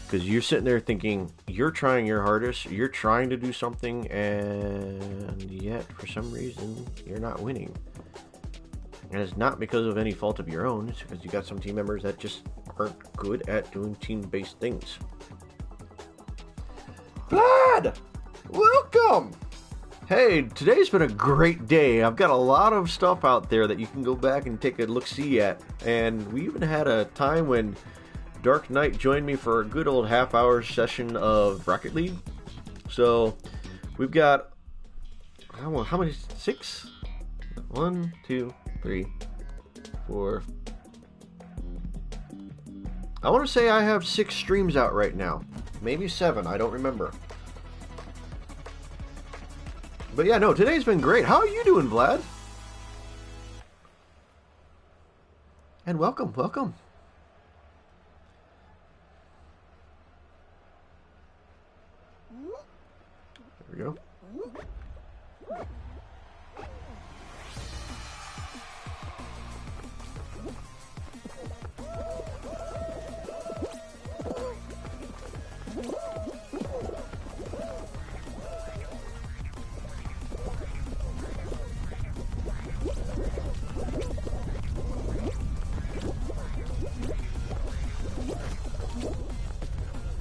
Because you're sitting there thinking, you're trying your hardest, you're trying to do something, and yet, for some reason, you're not winning. And it's not because of any fault of your own, it's because you got some team members that just aren't good at doing team-based things. Vlad! Welcome! Hey, today's been a great day. I've got a lot of stuff out there that you can go back and take a look-see at. And we even had a time when Dark Knight joined me for a good old half-hour session of Rocket League. So, We've got, how many? 6? 1, 2, 3, 4. I want to say I have 6 streams out right now. Maybe 7, I don't remember. But yeah, no, today's been great. How are you doing, Vlad? And welcome, welcome. There we go.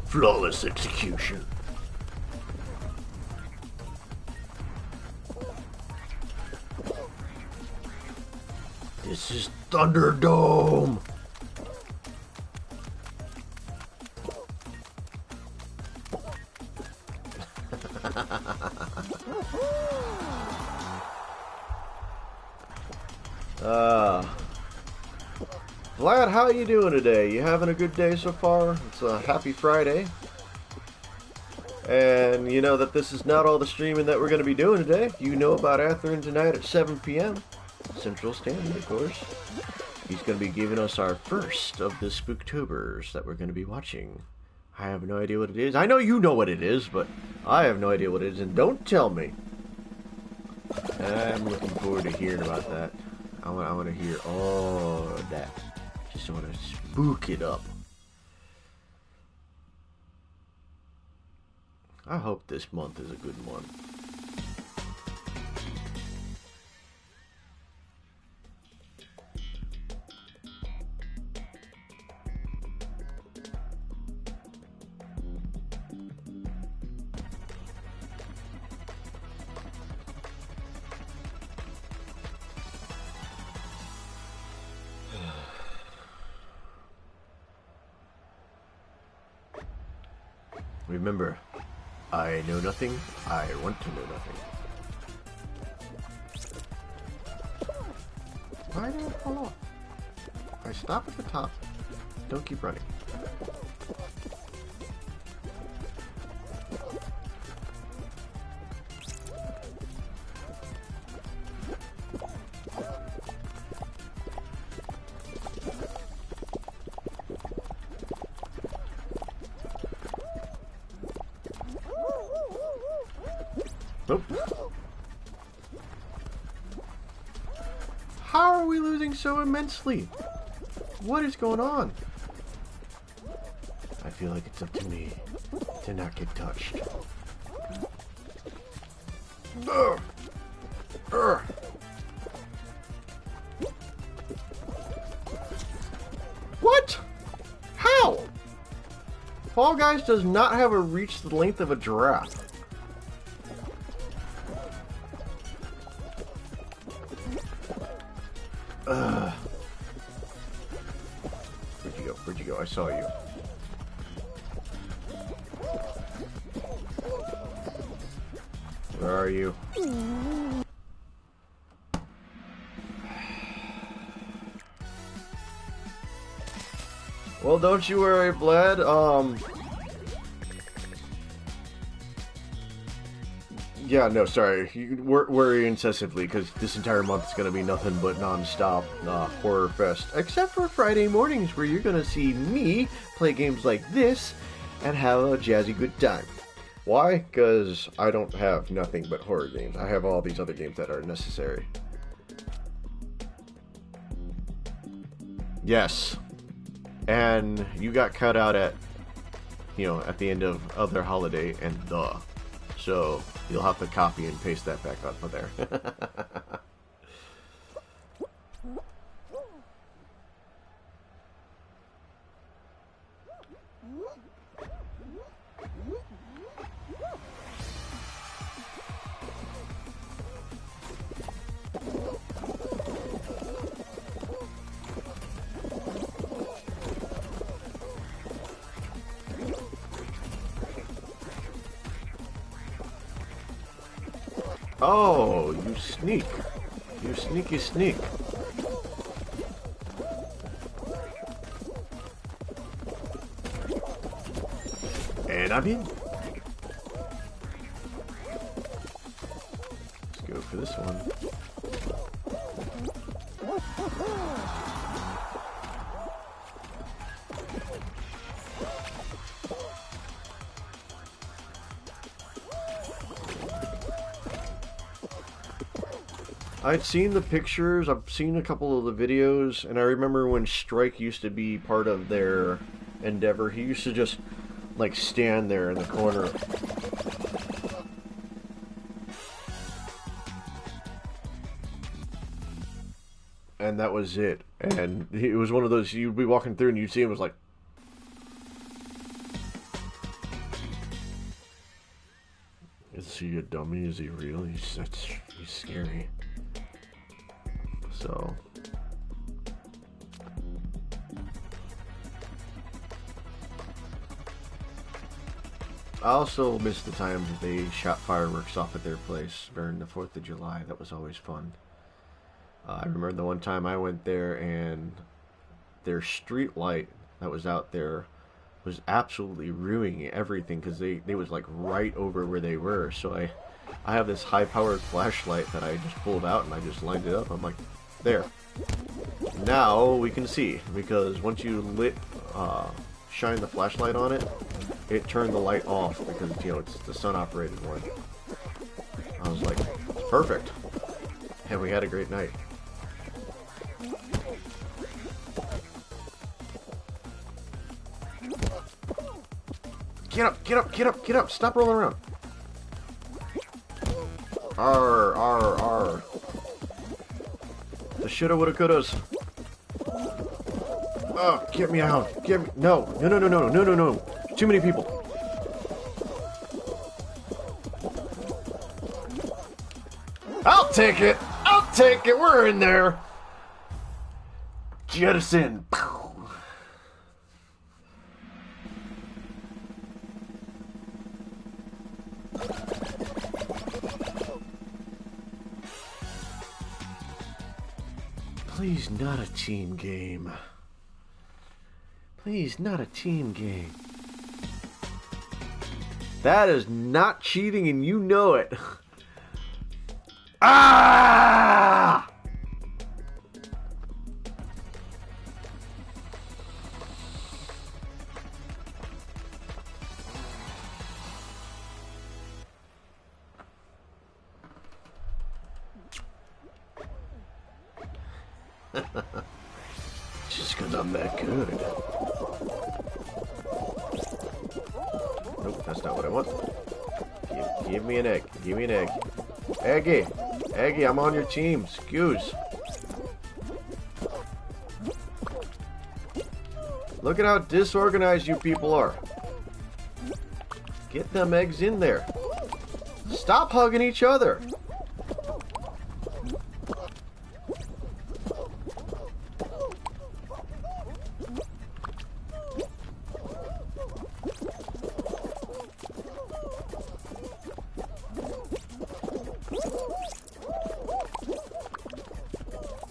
Flawless execution. This is Thunderdome. Vlad, how are you doing today? You having a good day so far? It's a happy Friday. And you know that this is not all the streaming that we're going to be doing today. You know about Atherin tonight at 7 p.m. Central Standard, of course. He's going to be giving us our first of the Spooktobers that we're going to be watching. I have no idea what it is. I know you know what it is, but I have no idea what it is, and don't tell me. I'm looking forward to hearing about that. I want to hear all of that. Just want to spook it up. I hope this month is a good one. Remember, I know nothing, I want to know nothing. Why did I fall off? I stop at the top. Don't keep running. Nope. How are we losing so immensely? What is going on? I feel like it's up to me to not get touched. Ugh. Ugh. What? How? Fall Guys does not have a reach the length of a giraffe. Where'd you go? Where'd you go? I saw you. Where are you? Well, don't you worry, Bled. Yeah, no, sorry. You worry incessantly, because this entire month is going to be nothing but non-stop horror fest. Except for Friday mornings, where you're going to see me play games like this and have a jazzy good time. Why? Because I don't have nothing but horror games. I have all these other games that are necessary. Yes. And you got cut out at, you know, at the end of other holiday and so you'll have to copy and paste that back up there. Oh, you sneak. You sneaky sneak. And I'm in. Let's go for this one. I'd seen the pictures, I've seen a couple of the videos, and I remember when Strike used to be part of their endeavor, he used to just, like, stand there in the corner. And that was it. And it was one of those, you'd be walking through and you'd see him, it was like... Is he a dummy? Is he real? He's scary. So... I also miss the time that they shot fireworks off at their place during the 4th of July. That was always fun. I remember the one time I went there and their street light that was out there was absolutely ruining everything because they was like right over where they were. So I have this high-powered flashlight that I just pulled out and I just lined it up. I'm like, there. Now we can see, because once you shine the flashlight on it, it turned the light off because, you know, it's the sun-operated one. I was like, it's perfect. And we had a great night. Get up, get up, get up, get up. Stop rolling around. Arr, arr, arr. The shoulda, woulda, couldas. Oh, get me out. Get me. No, no, no, no, no, no, no, no. Too many people. I'll take it. I'll take it. We're in there. Jettison. Please, not a team game. Please, not a team game. That is not cheating, and you know it. Ah! Just because I'm that good. Nope, that's not what I want. Give me an egg. Give me an egg. Eggy! Eggy, I'm on your team. Excuse. Look at how disorganized you people are. Get them eggs in there. Stop hugging each other.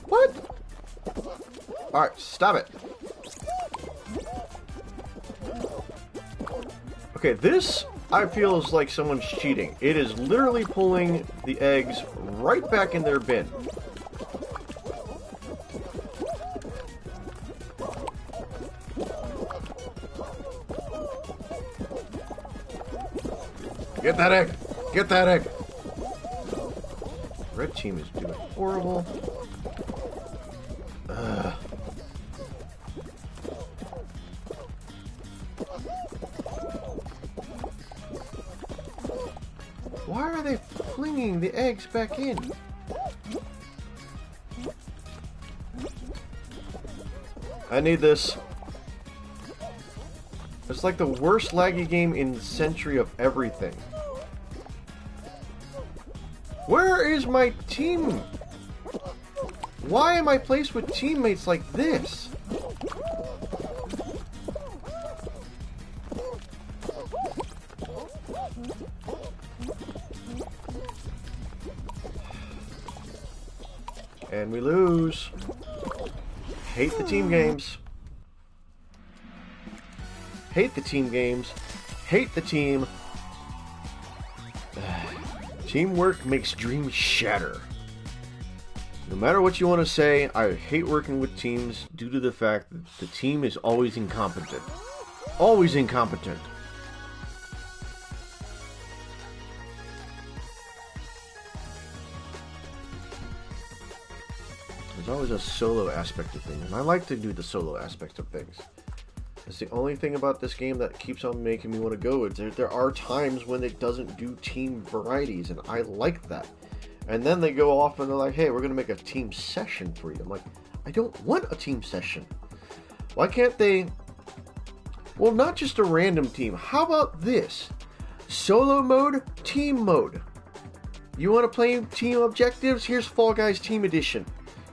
What? Alright, stop it. Okay, this I feel is like someone's cheating. It is literally pulling the eggs right back in their bin. Get that egg! Get that egg! Red team is doing horrible. Why are they flinging the eggs back in? I need this. It's like the worst laggy game in the century of everything. Where is my team? Why am I placed with teammates like this? And we lose. Hate the team games. Hate the team games. Hate the team. Teamwork makes dreams shatter. No matter what you want to say, I hate working with teams due to the fact that the team is always incompetent. Always incompetent. There's always a solo aspect of things, and I like to do the solo aspect of things. It's the only thing about this game that keeps on making me want to go. There are times when it doesn't do team varieties, and I like that. And then they go off and they're like, hey, we're going to make a team session for you. I'm like, I don't want a team session. Why can't they... Well, not just a random team. How about this? Solo mode, team mode. You want to play team objectives? Here's Fall Guys Team Edition.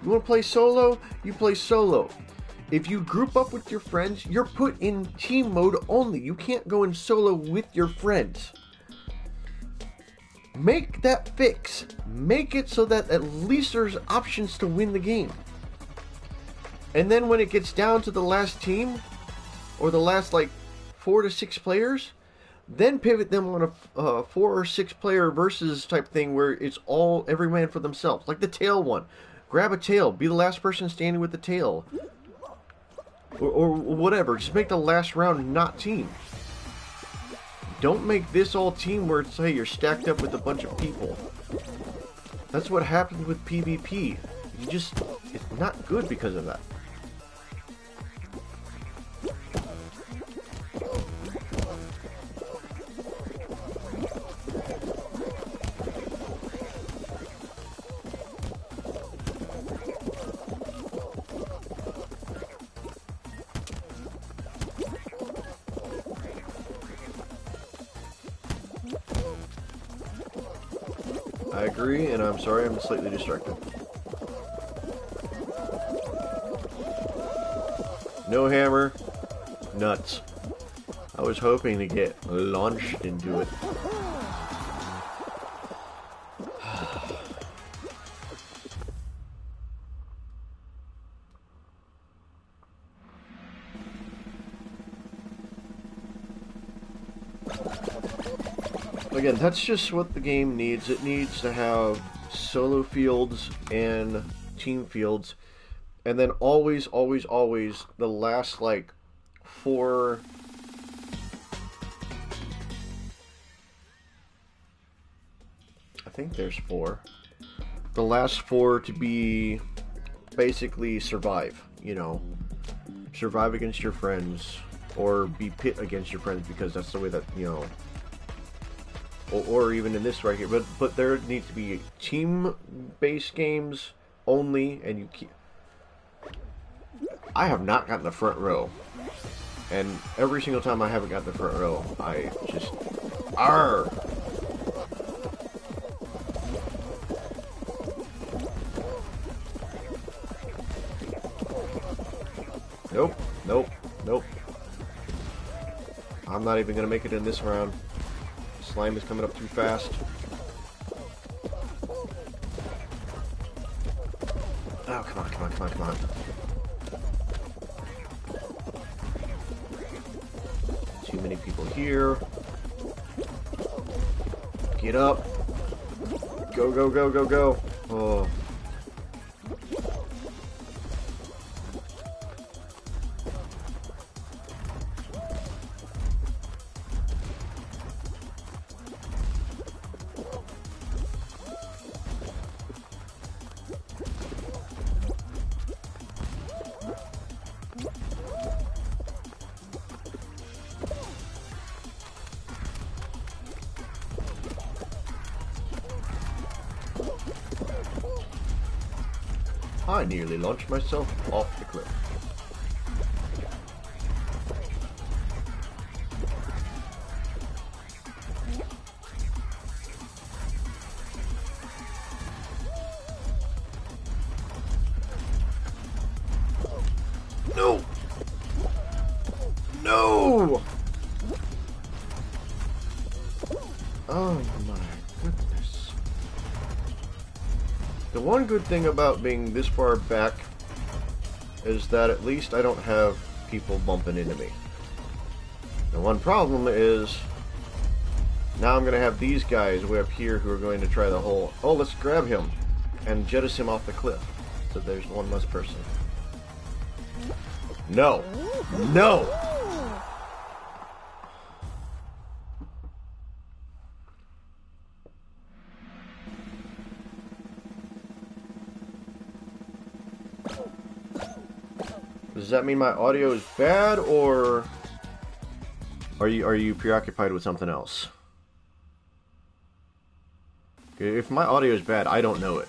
You want to play solo? You play solo. If you group up with your friends, you're put in team mode only. You can't go in solo with your friends. Make that fix. Make it so that at least there's options to win the game. And then when it gets down to the last team, or the last like 4 to 6 players, then pivot them on a 4 or 6 player versus type thing where it's all every man for themselves. Like the tail one. Grab a tail. Be the last person standing with the tail. Or whatever. Just make the last round not team. Don't make this all team where it's, hey, you're stacked up with a bunch of people. That's what happens with PvP. It's not good because of that. I agree, and I'm sorry I'm slightly distracted. No hammer. Nuts. I was hoping to get launched into it. Again, that's just what the game needs. It needs to have solo fields and team fields. And then always, always, always, the last, like, 4... I think there's 4. The last 4 to be basically survive, you know. Survive against your friends, or be pit against your friends, because that's the way that, you know... Or even in this right here, but there needs to be team-based games only, and you keep... I have not gotten the front row, and every single time I haven't got the front row, I just... Arr! Nope, nope, nope. I'm not even gonna make it in this round. Slime is coming up too fast. Oh, come on, come on, come on, come on. Too many people here. Get up. Go, go, go, go, go. Oh. I nearly launched myself off the cliff. No! No! Oh my goodness. The one good thing about being this far back is that at least I don't have people bumping into me. The one problem is now I'm going to have these guys way up here who are going to try the whole, oh, let's grab him and jettison him off the cliff. So there's one less person. No. No! Does that mean my audio is bad, or are you preoccupied with something else? If my audio is bad, I don't know it.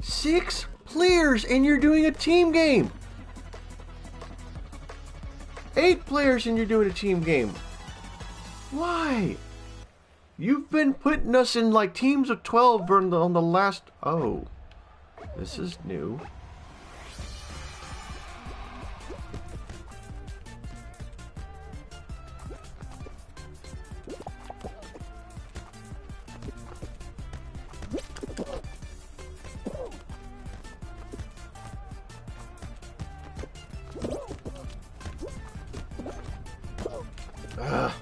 6 players and you're doing a team game. 8 players and you're doing a team game. Why? You've been putting us in like teams of 12 on the last... Oh. This is new. Ah.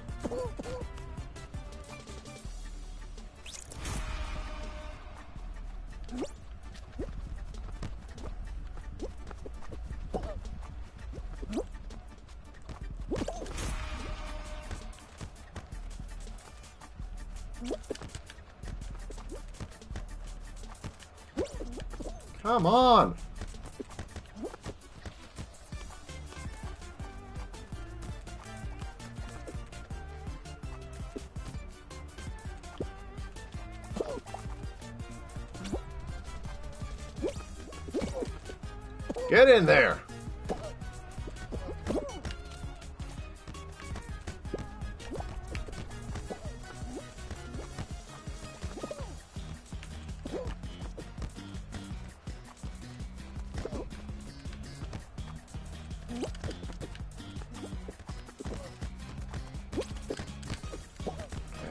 Come on! Get in there!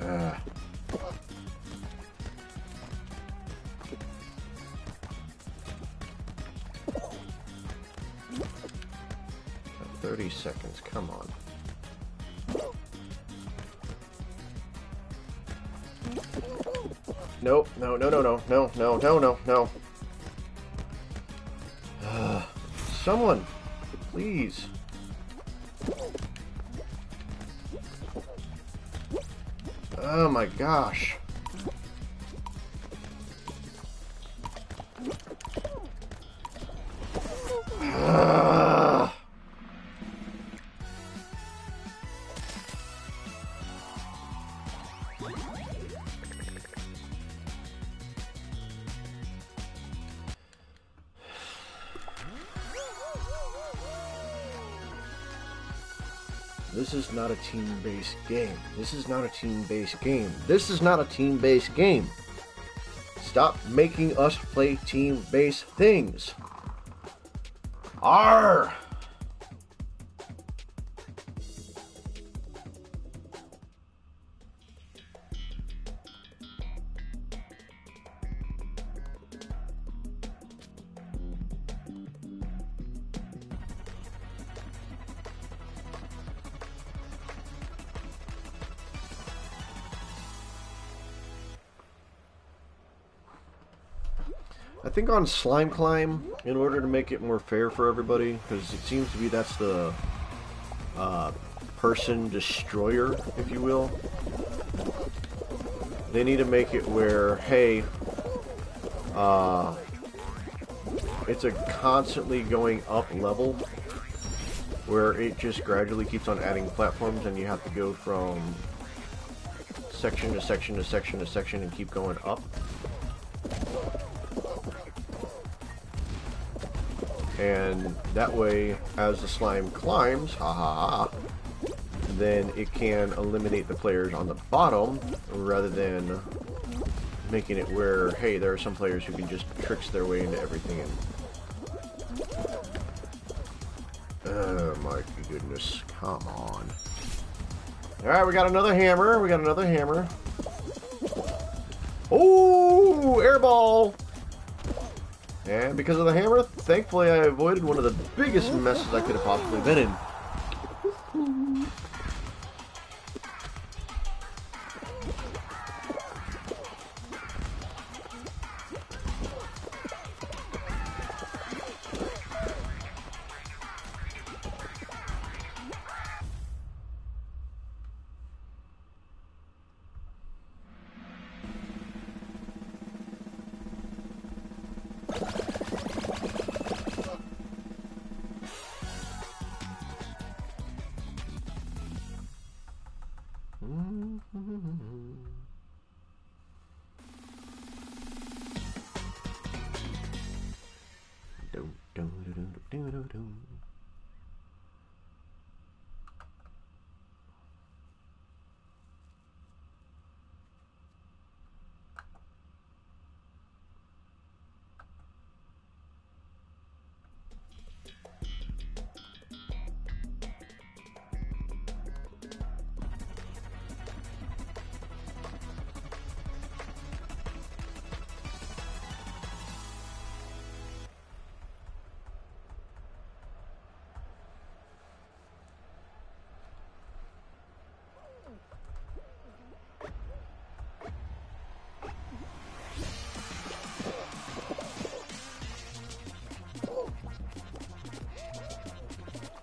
Ah. 30 seconds, come on. Nope, no, no, no, no, no, no, no, no, no. Someone, please. Oh my gosh. This is not a team-based game. This is not a team-based game. This is not a team-based game. Stop making us play team-based things. Arr! I think on Slime Climb, in order to make it more fair for everybody, because it seems to be that's the person destroyer, if you will, they need to make it where, hey, it's a constantly going up level, where it just gradually keeps on adding platforms, and you have to go from section to section to section to section and keep going up. And that way, as the slime climbs, then it can eliminate the players on the bottom, rather than making it where, hey, there are some players who can just trick their way into everything. And oh my goodness, come on. Alright, we got another hammer. We got another hammer. Oh, airball! And because of the hammer, thankfully I avoided one of the biggest messes I could have possibly been in.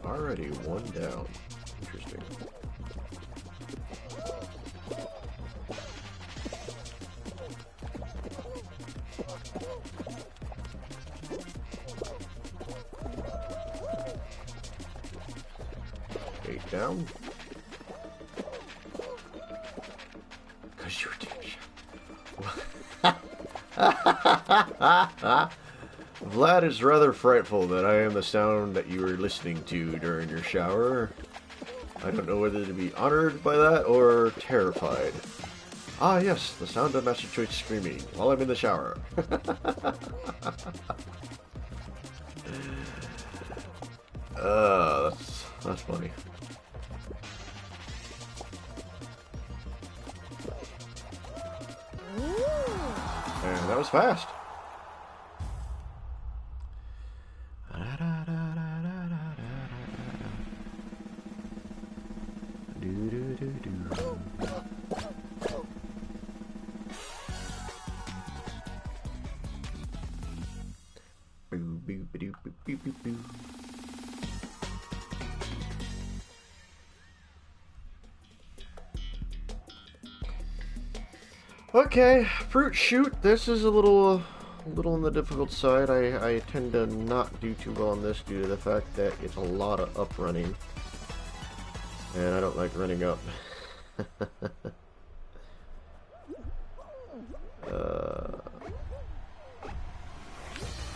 Already one down. Interesting. Eight down. Because you're Vlad is rather frightful that I am the sound that you were listening to during your shower. I don't know whether to be honored by that or terrified. Ah yes, the sound of MastaChoitz screaming while I'm in the shower. That's funny. And that was fast. Okay, fruit shoot. This is a little on the difficult side. I tend to not do too well on this due to the fact that it's a lot of up running, and I don't like running up.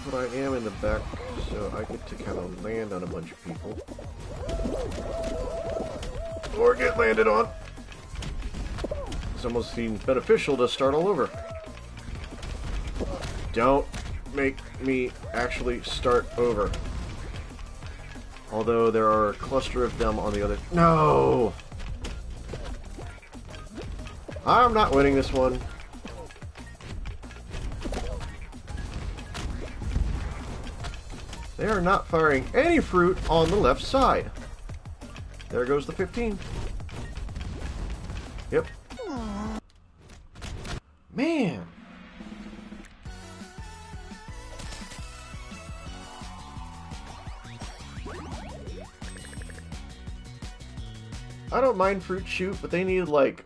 But I am in the back, so I get to kind of land on a bunch of people. Or get landed on. It's almost seems beneficial to start all over. Don't make me actually start over. Although there are a cluster of them on the other... No! I'm not winning this one. They are not firing any fruit on the left side. There goes the 15. Yep. Man. I don't mind fruit shoot, but they need like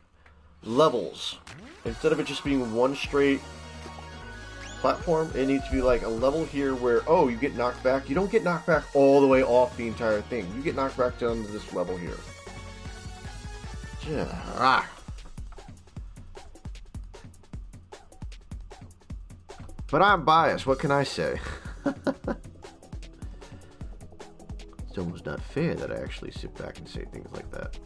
levels. Instead of it just being one straight platform, it needs to be like a level here where, oh, you get knocked back. You don't get knocked back all the way off the entire thing. You get knocked back down to this level here. Yeah. But I'm biased. What can I say? It's almost not fair that I actually sit back and say things like that.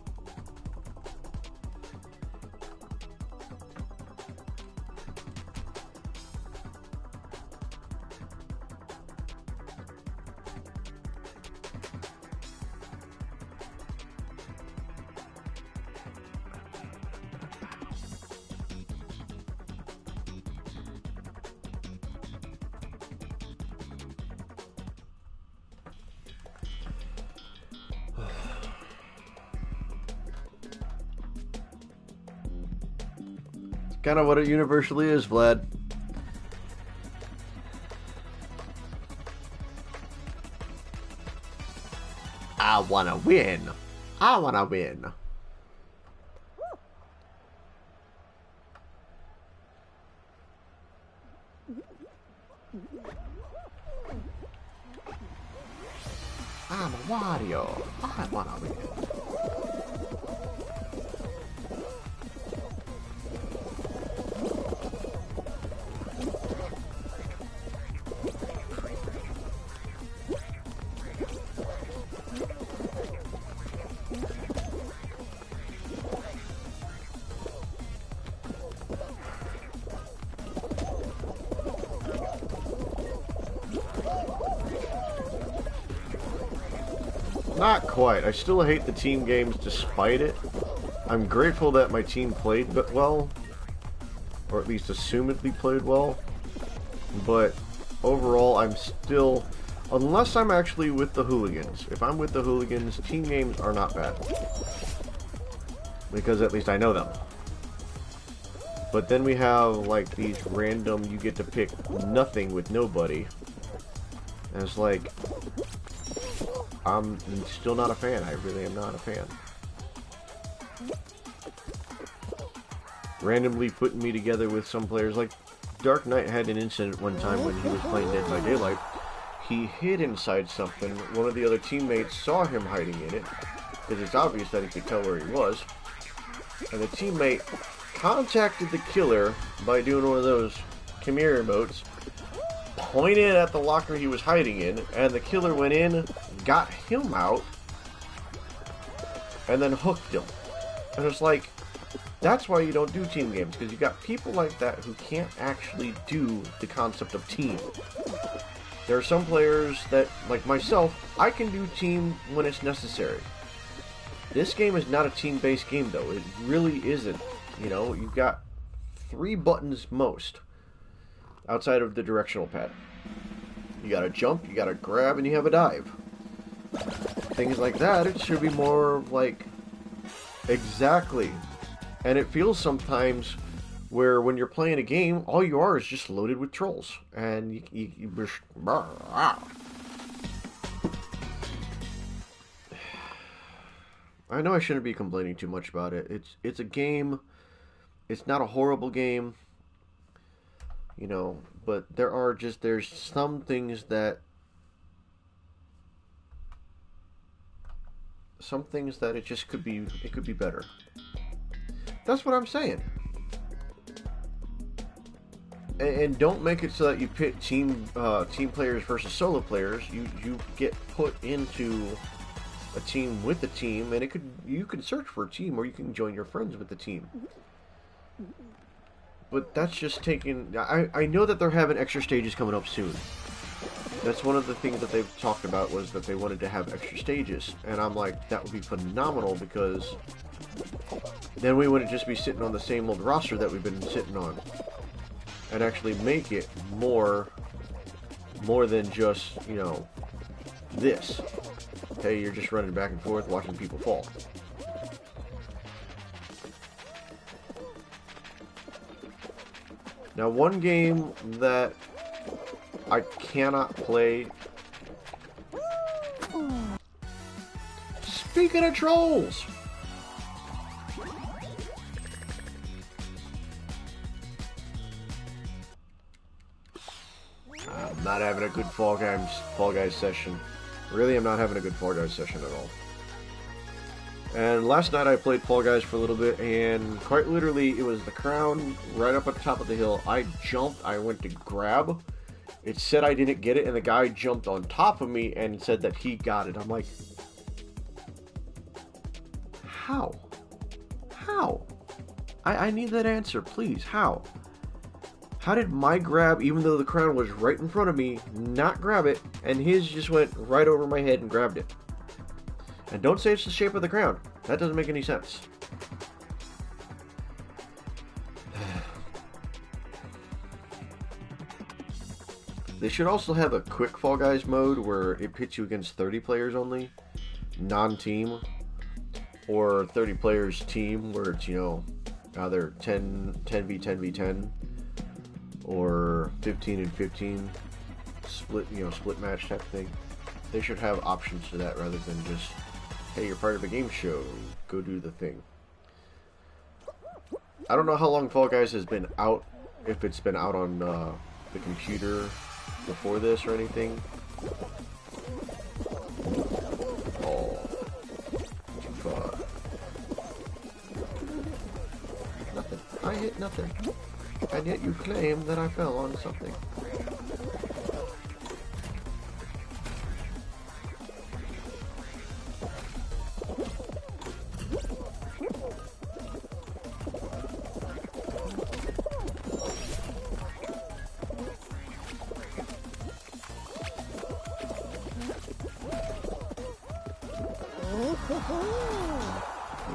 kind of what it universally is, Vlad. I wanna win. I wanna win. I'm a Wario. I wanna win. Not quite. I still hate the team games despite it. I'm grateful that my team played well, or at least assumedly played well, but overall I'm still, unless I'm actually with the hooligans, if I'm with the hooligans, team games are not bad. Because at least I know them. But then we have like these random, you get to pick nothing with nobody. And it's like, I'm still not a fan. I really am not a fan. Randomly putting me together with some players. Like, Dark Knight had an incident one time when he was playing Dead by Daylight. He hid inside something. One of the other teammates saw him hiding in it, because it's obvious that he could tell where he was. And the teammate contacted the killer by doing one of those come here emotes, pointed at the locker he was hiding in, and the killer went in, got him out, and then hooked him. And it's like, that's why you don't do team games, because you got people like that who can't actually do the concept of team. There are some players that, like myself, I can do team when it's necessary. This game is not a team-based game, though. It really isn't. You know, you've got 3 buttons most, outside of the directional pad. You gotta jump, you gotta grab, and you have a dive. Things like that, it should be more like, exactly. And it feels sometimes where when you're playing a game, all you are is just loaded with trolls. And I know I shouldn't be complaining too much about it. It's a game. It's not a horrible game. You know, but there's some things that it just could be better. That's what I'm saying. And don't make it so that you pit team players versus solo players. You get put into a team with a team, and you can search for a team, or you can join your friends with the team. But that's just taking... I know that they're having extra stages coming up soon. That's one of the things that they've talked about, was that they wanted to have extra stages. And I'm like, that would be phenomenal, because then we wouldn't just be sitting on the same old roster that we've been sitting on. And actually make it more than just, you know, this. Hey, you're just running back and forth watching people fall. Now, one game that I cannot play... Speaking of trolls! I'm not having a good Fall Guys session. Really, I'm not having a good Fall Guys session at all. And last night I played Fall Guys for a little bit, and quite literally, it was the crown right up at the top of the hill. I jumped, I went to grab. It said I didn't get it, and the guy jumped on top of me and said that he got it. I'm like, how? How? I need that answer, please. How? How did my grab, even though the crown was right in front of me, not grab it, and his just went right over my head and grabbed it? And don't say it's the shape of the crown. That doesn't make any sense. They should also have a quick Fall Guys mode where it pits you against 30 players only, non-team, or 30 players team, where it's, you know, either 10v10v10 or 15 and 15 split, split match type thing. They should have options to that rather than just, hey, you're part of a game show, go do the thing. I don't know how long Fall Guys has been out, if it's been out on the computer before this or anything. Oh, too far. Nothing. I hit nothing. And yet you claim that I fell on something.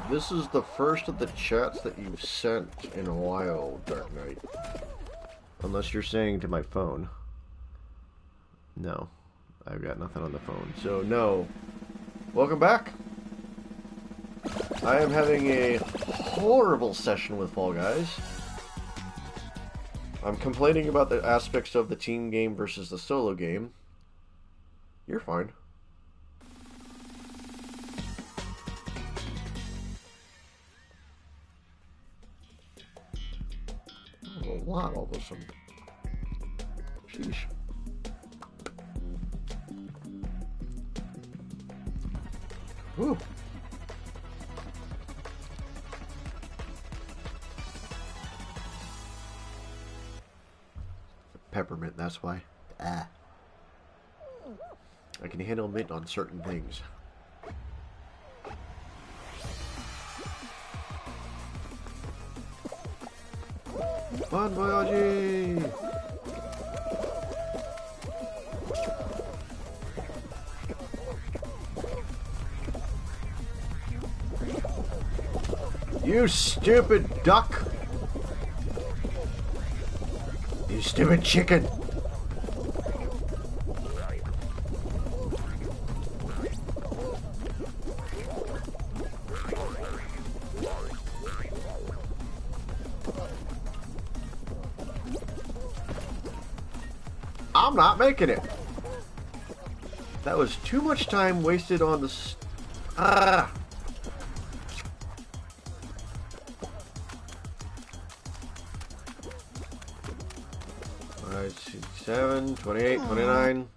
This is the first of the chats that you've sent in a while, Dark Knight. Unless you're saying to my phone. No. I've got nothing on the phone. So, no. Welcome back. I am having a horrible session with Fall Guys. I'm complaining about the aspects of the team game versus the solo game. You're fine. A lot all of a sudden. Sheesh. Whew. Peppermint, that's why. Ah. I can handle mint on certain things. Bon voyage! You stupid duck! You stupid chicken! I'm not making it. That was too much time wasted on the... Ah! 5, 6, 7, 28, 29.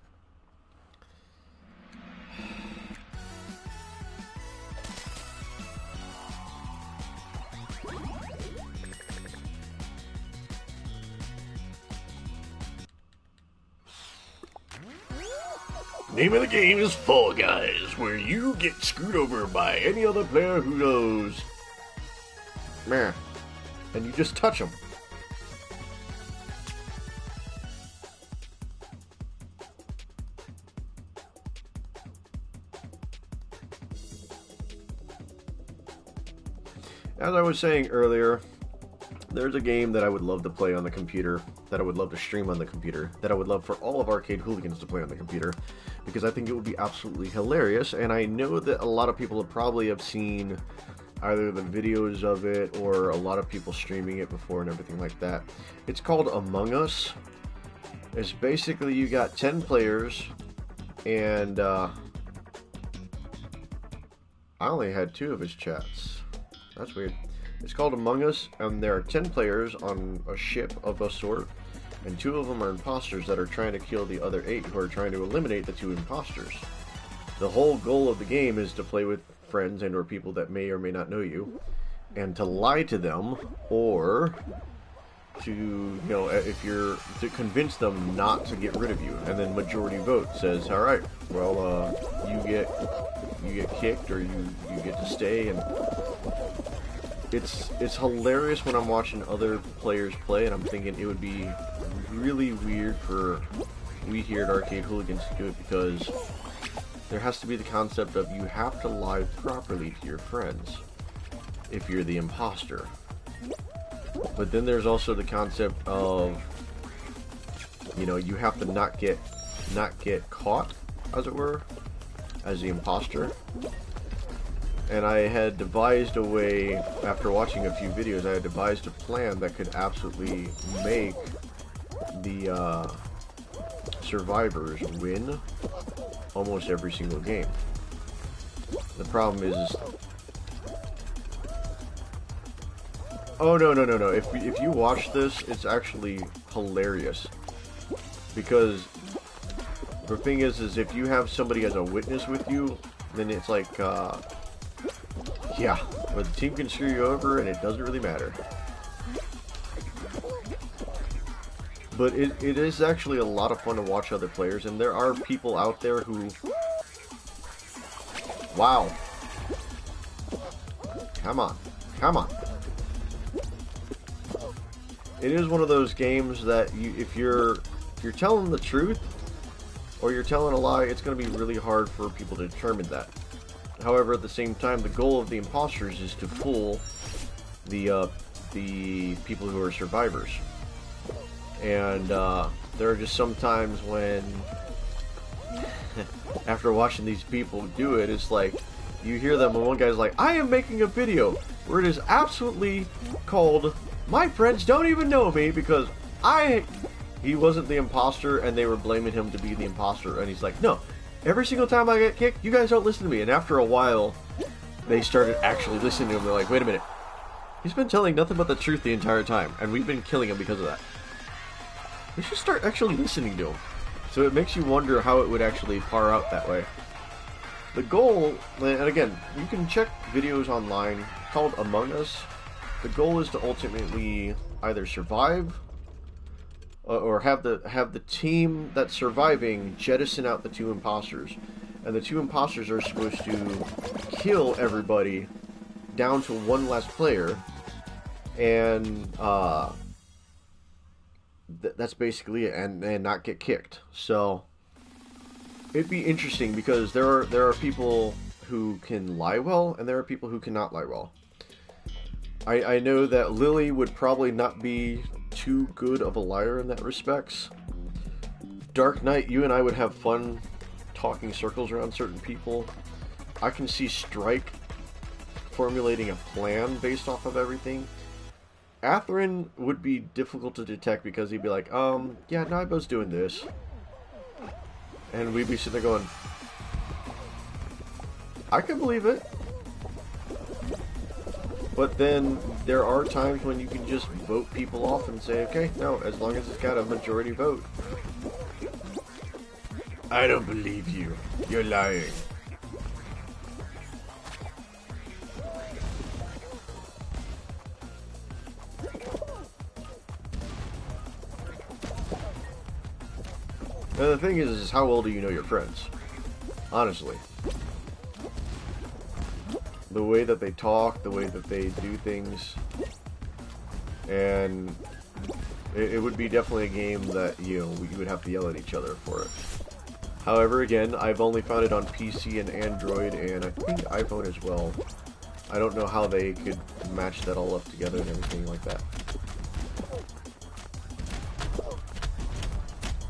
Name of the game is Fall Guys, where you get screwed over by any other player who goes meh, and you just touch them. As I was saying earlier, there's a game that I would love to play on the computer, that I would love to stream on the computer, that I would love for all of Arcade Hooligans to play on the computer, because I think it would be absolutely hilarious, and I know that a lot of people probably have seen either the videos of it or a lot of people streaming it before and everything like that. It's called Among Us. It's basically you got 10 players, and I only had 2 of his chats. That's weird. It's called Among Us, and there are 10 players on a ship of a sort, and 2 of them are imposters that are trying to kill the other 8 who are trying to eliminate the 2 imposters. The whole goal of the game is to play with friends and or people that may or may not know you, and to lie to them, or to, if you're to convince them not to get rid of you, and then majority vote says, all right, well, you get kicked or you get to stay. And it's hilarious when I'm watching other players play, and I'm thinking it would be really weird for we here at Arcade Hooligans to do it, because there has to be the concept of you have to lie properly to your friends if you're the imposter. But then there's also the concept of, you have to not get caught, as it were, as the imposter. And I had devised a way, after watching a few videos, I had devised a plan that could absolutely make the survivors win almost every single game. The problem is... Oh, no. If you watch this, it's actually hilarious. Because the thing is if you have somebody as a witness with you, then it's like, yeah, but the team can screw you over and it doesn't really matter. But it is actually a lot of fun to watch other players, and there are people out there who... Wow. Come on. It is one of those games that if you're telling the truth or you're telling a lie, it's going to be really hard for people to determine that. However, at the same time, the goal of the imposters is to fool the people who are survivors. And there are just some times when, after watching these people do it, it's like, you hear them and one guy's like, I am making a video where it is absolutely called, My Friends Don't Even Know Me, because he wasn't the imposter and they were blaming him to be the imposter. And he's like, no, every single time I get kicked, you guys don't listen to me. And after a while, they started actually listening to him. They're like, wait a minute. He's been telling nothing but the truth the entire time, and we've been killing him because of that. We should start actually listening to him. So it makes you wonder how it would actually par out that way. The goal, and again, you can check videos online called Among Us. The goal is to ultimately either survive or have the team that's surviving jettison out the two imposters. And the two imposters are supposed to kill everybody down to one last player, and that's basically it, and not get kicked. So it'd be interesting because there are people who can lie well, and there are people who cannot lie well. I know that Lily would probably not be too good of a liar in that respects. Dark Knight, you and I would have fun talking circles around certain people. I can see Strike formulating a plan based off of everything. Atherin would be difficult to detect because he'd be like, yeah, Naibo's doing this. And we'd be sitting there going, I can believe it. But then there are times when you can just vote people off and say, okay, no, as long as it's got a majority vote. I don't believe you. You're lying. Now the thing is how well do you know your friends? Honestly. The way that they talk, the way that they do things. And it would be definitely a game that, you know, you would have to yell at each other for it. However, again, I've only found it on PC and Android, and I think iPhone as well. I don't know how they could match that all up together and everything like that.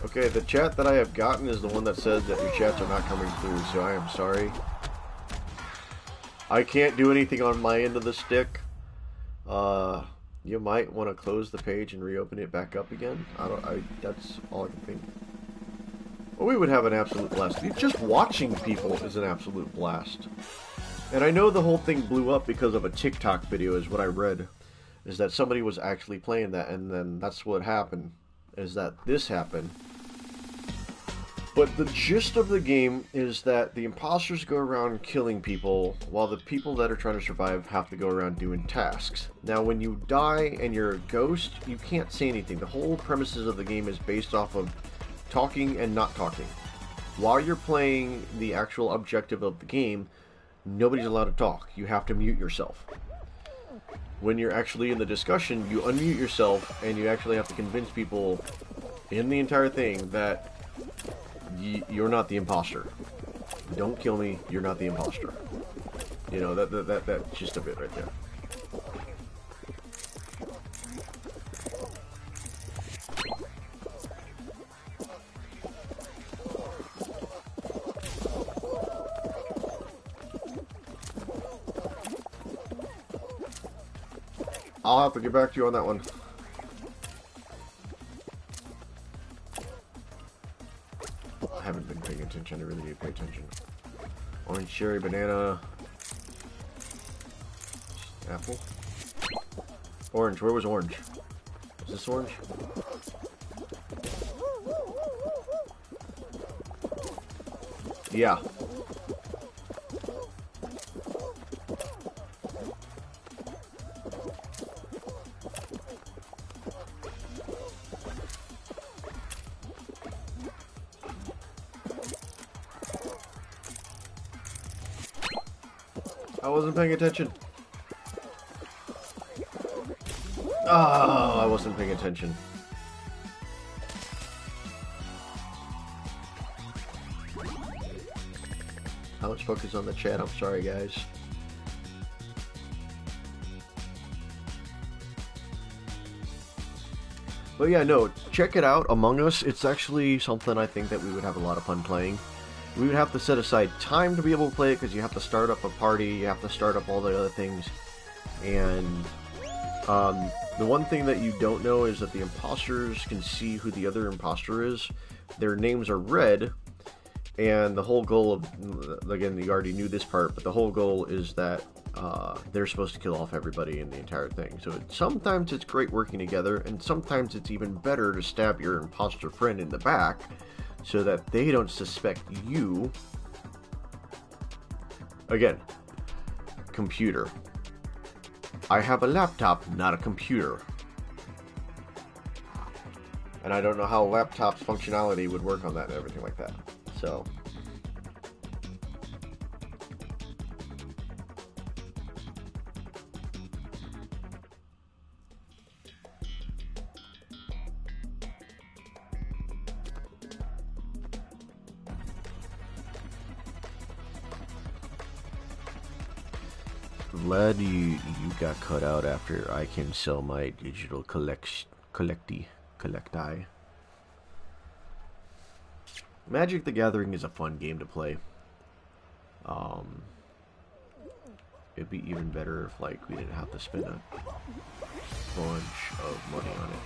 Okay, the chat that I have gotten is the one that says that your chats are not coming through, so I am sorry. I can't do anything on my end of the stick. You might want to close the page and reopen it back up again. That's all I can think. Well, we would have an absolute blast. Just watching people is an absolute blast. And I know the whole thing blew up because of a TikTok video is what I read. Is that somebody was actually playing that, and then that's what happened. Is that this happened. But the gist of the game is that the imposters go around killing people, while the people that are trying to survive have to go around doing tasks. Now, when you die and you're a ghost, you can't say anything. The whole premises of the game is based off of talking and not talking. While you're playing the actual objective of the game, nobody's allowed to talk. You have to mute yourself. When you're actually in the discussion, you unmute yourself, and you actually have to convince people in the entire thing that you're not the imposter. Don't kill me, you're not the imposter. You know, that's just a bit right there. I'll have to get back to you on that one. I haven't been paying attention. I really need to pay attention. Orange, cherry, banana, apple. Orange. Where was orange? Is this orange? Yeah. I wasn't paying attention. Oh, I wasn't paying attention. How much focus on the chat? I'm sorry, guys. But yeah, no, check it out, Among Us. It's actually something I think that we would have a lot of fun playing. We would have to set aside time to be able to play it because you have to start up a party, you have to start up all the other things. And the one thing that you don't know is that the imposters can see who the other imposter is. Their names are red. And the whole goal of, again, you already knew this part, but the whole goal is that they're supposed to kill off everybody in the entire thing. So sometimes it's great working together, and sometimes it's even better to stab your imposter friend in the back so that they don't suspect you. Again, computer. I have a laptop, not a computer. And I don't know how a laptop's functionality would work on that and everything like that. So, Vlad, you got cut out after I can sell my digital collecti. Magic the Gathering is a fun game to play. It'd be even better if, like, we didn't have to spend a bunch of money on it.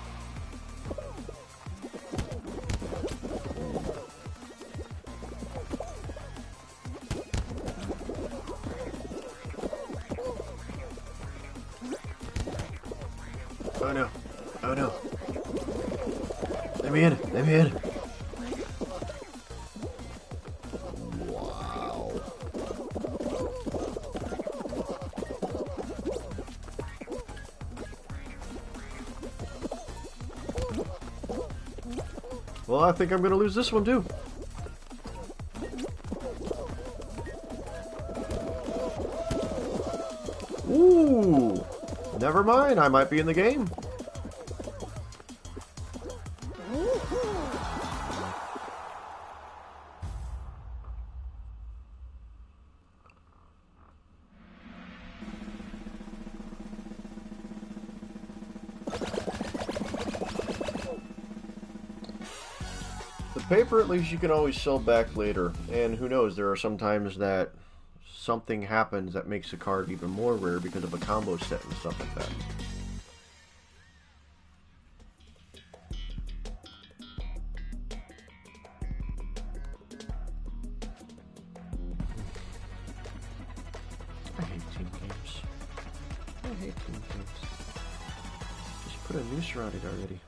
Oh no. Oh no. Let me in. Let me in. Well, I think I'm going to lose this one, too. Ooh! Never mind, I might be in the game. Paper, at least you can always sell back later, and who knows, there are some times that something happens that makes the card even more rare because of a combo set and stuff like that. I hate team games. I hate team games. Just put a noose around it already.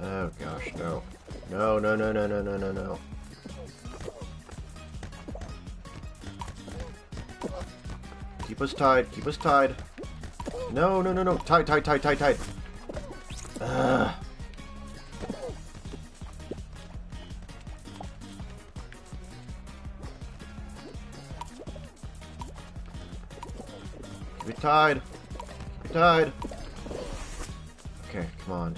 Oh gosh, no. No, no, no, no, no, no, no, no. Keep us tied, keep us tied. No, no, no, no. Tied, tied, tied, tied, tied. Ugh. Keep it tied. Keep it tied. Okay, come on.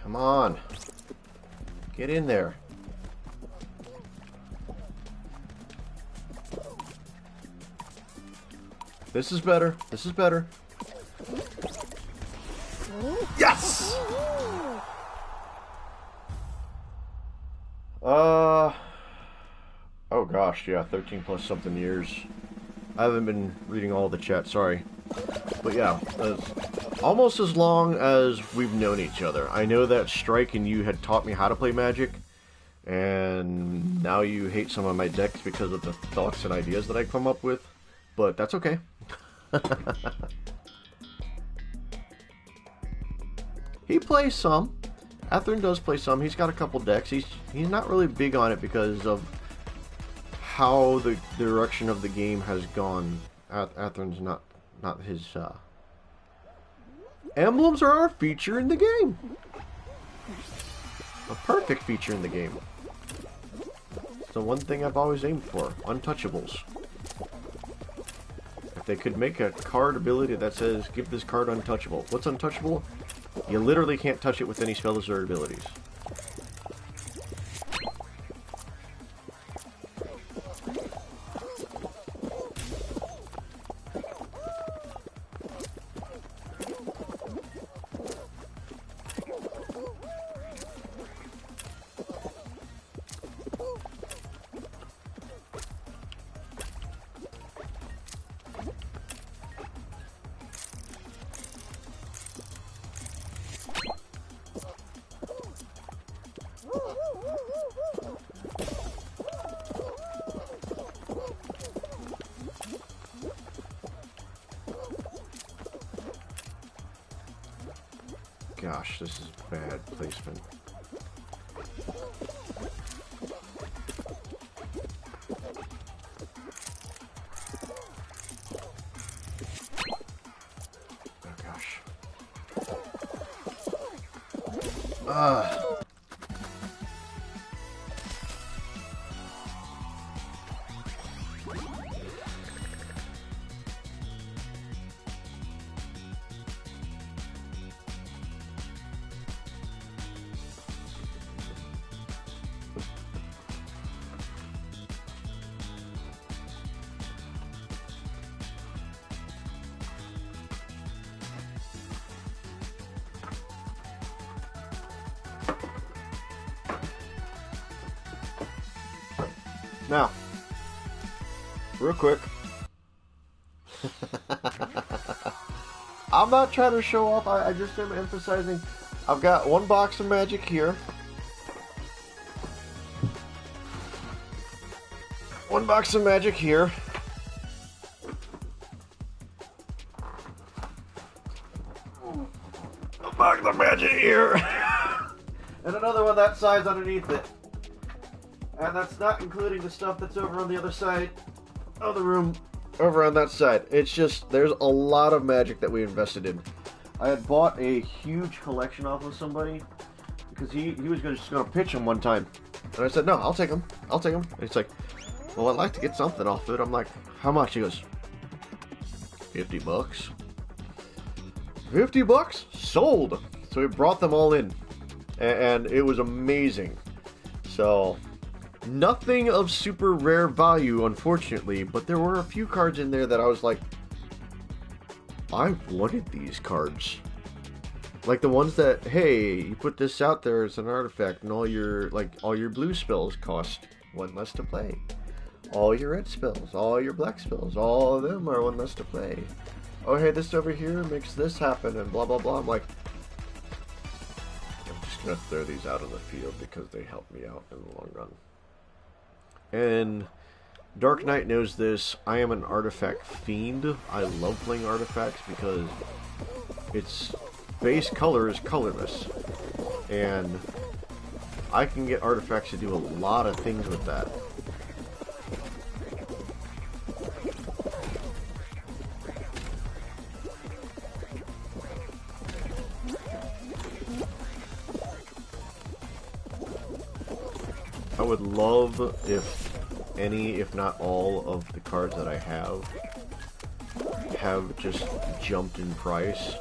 Come on. Get in there. This is better. This is better. Yes! Oh gosh, yeah, 13 plus something years. I haven't been reading all the chat, sorry. But yeah, almost as long as we've known each other. I know that Strike and you had taught me how to play Magic, and now you hate some of my decks because of the thoughts and ideas that I come up with, but that's okay. He plays some. Atherin does play some. He's got a couple decks. He's not really big on it because of how the direction of the game has gone. Atherin's not his. Emblems are our feature in the game. A perfect feature in the game. It's the one thing I've always aimed for. Untouchables. If they could make a card ability that says, give this card untouchable. What's untouchable? You literally can't touch it with any spells or abilities. Gosh, this is bad placement. Oh gosh. Now, real quick, I'm not trying to show off, I just am emphasizing, I've got one box of Magic here, one box of Magic here, a box of Magic here, and another one that size underneath it. And that's not including the stuff that's over on the other side of the room, over on that side. It's just, there's a lot of Magic that we invested in. I had bought a huge collection off of somebody, because he was just going to pitch them one time. And I said, no, I'll take them. I'll take them. And he's like, well, I'd like to get something off of it. I'm like, how much? He goes, 50 bucks. 50 bucks? Sold! So we brought them all in. And it was amazing. So... nothing of super rare value, unfortunately, but there were a few cards in there that I was like, I wanted these cards. Like the ones that, hey, you put this out there as an artifact, and all your blue spells cost one less to play. All your red spells, all your black spells, all of them are one less to play. Oh, hey, this over here makes this happen, and blah blah blah. I'm like, I'm just just gonna throw these out in the field because they help me out in the long run. And Dark Knight knows this. I am an artifact fiend. I love playing artifacts because its base color is colorless. And I can get artifacts to do a lot of things with that. I would love if any, if not all, of the cards that I have just jumped in price.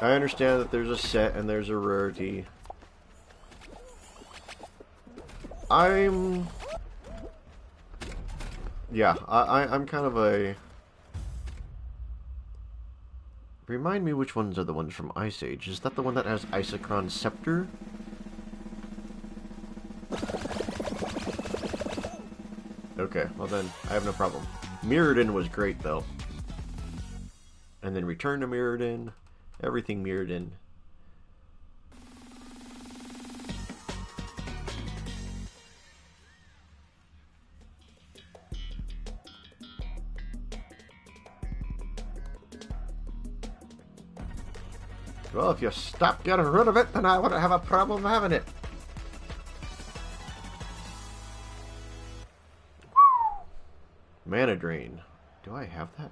I understand that there's a set and there's a rarity. I'm kind of a... Remind me which ones are the ones from Ice Age. Is that the one that has Isochron Scepter? Okay, well then, I have no problem. Mirrodin was great, though. And then Return to Mirrodin. Everything Mirrodin. Well, if you stop getting rid of it, then I wouldn't have a problem having it. Mana Drain. Do I have that?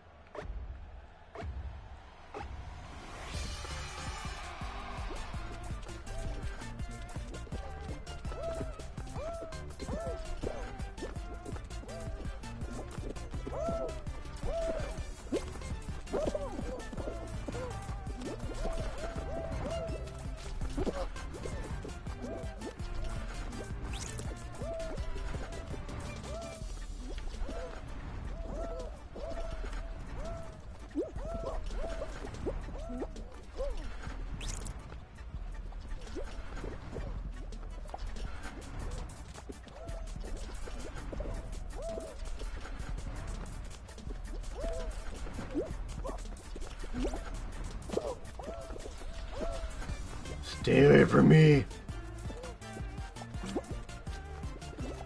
Stay away from me.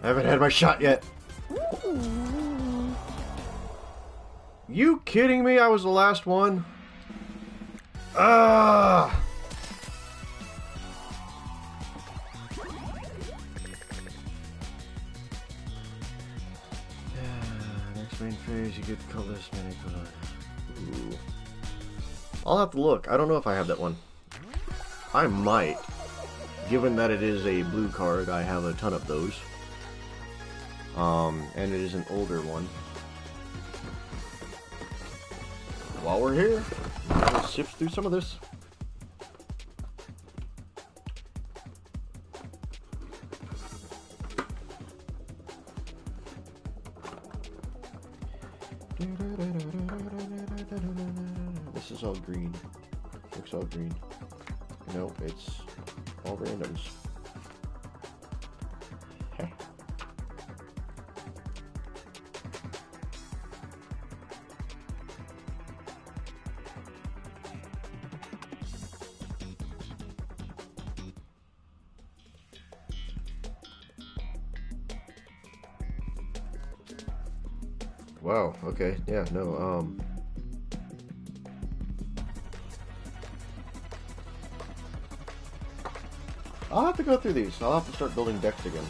I haven't had my shot yet. You kidding me? I was the last one. Ah! Next main phase, you get colorless many color. Ooh. I'll have to look. I don't know if I have that one. I might. Given that it is a blue card, I have a ton of those. And it is an older one. While we're here, let's sift through some of this. This is all green. Looks all green. No, it's all randoms. Wow, okay, yeah, no, I'll have to go through these. I'll have to start building decks again.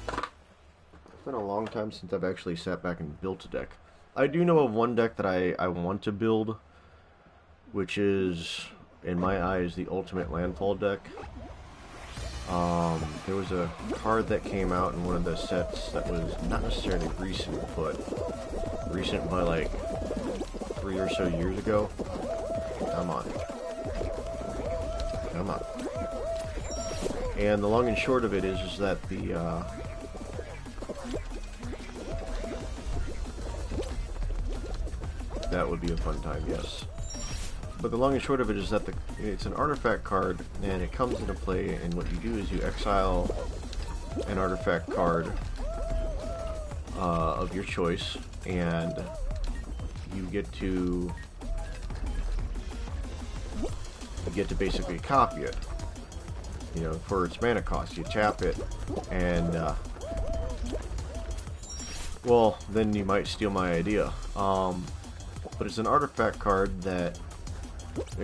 It's been a long time since I've actually sat back and built a deck. I do know of one deck that I want to build, which is, in my eyes, the ultimate landfall deck. There was a card that came out in one of the sets that was not necessarily recent, but recent by like 3 or so years ago. Come on. Come on. And the long and short of it is that the that would be a fun time, yes. But the long and short of it is that it's an artifact card, and it comes into play, and what you do is you exile an artifact card of your choice, and you get to get to basically copy it. You know, for its mana cost, you tap it, and well, then you might steal my idea. But it's an artifact card that,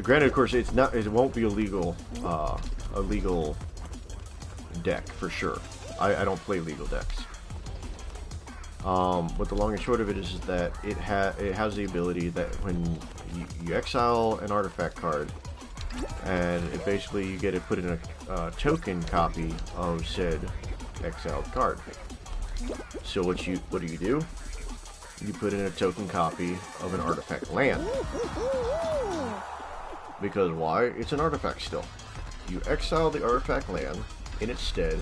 granted, of course, it's not. It won't be a legal deck for sure. I don't play legal decks. But the long and short of it is that it has the ability that when you exile an artifact card, and it basically you get to put in a token copy of said exiled card. So what do you do? You put in a token copy of an artifact land. Because why? It's an artifact still. You exile the artifact land in its stead,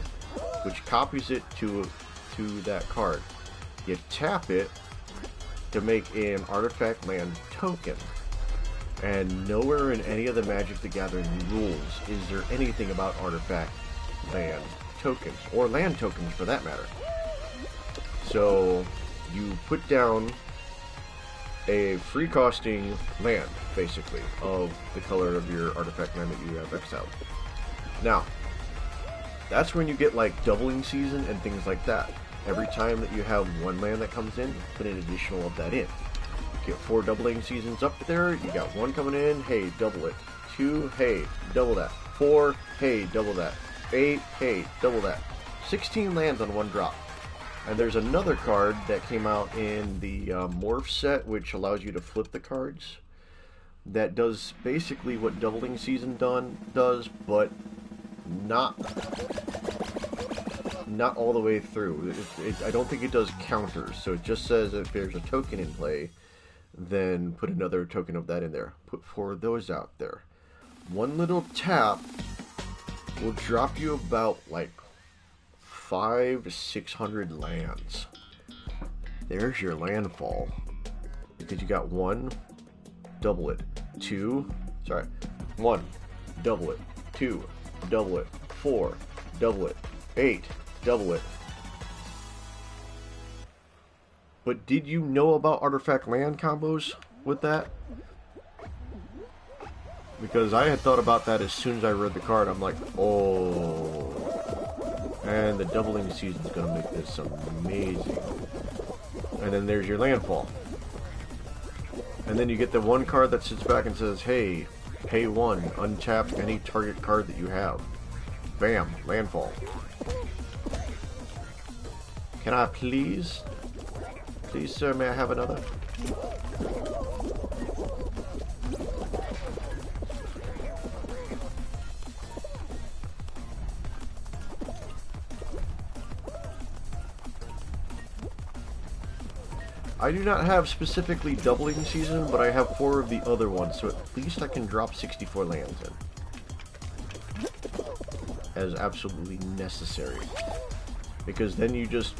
which copies it to that card. You tap it to make an artifact land token. And nowhere in any of the Magic the Gathering rules is there anything about artifact land tokens, or land tokens for that matter. So you put down a free costing land, basically, of the color of your artifact land that you have exiled. Now, that's when you get like doubling season and things like that. Every time that you have one land that comes in, you put an additional of that in. You get 4 doubling seasons up there, you got 1 coming in, hey, double it. 2, hey, double that. 4, hey, double that. 8, hey, double that. 16 lands on 1 drop. And there's another card that came out in the Morph set, which allows you to flip the cards. That does basically what doubling season does, but not all the way through. I don't think it does counters, so it just says if there's a token in play, then put another token of that in there. Put 4 of those out there. One little tap will drop you about like 500 to 600 lands. There's your landfall. Because you got 1, double it. 2, sorry, 1, double it. 2, double it. 4, double it. 8, double it. But did you know about artifact land combos with that? Because I had thought about that as soon as I read the card. I'm like, oh. And the doubling season is going to make this amazing. And then there's your landfall. And then you get the 1 card that sits back and says, hey, pay 1, untap any target card that you have. Bam, landfall. Can I please? Please, sir, may I have another? I do not have specifically doubling season, but I have 4 of the other ones, so at least I can drop 64 lands in. As absolutely necessary. Because then you just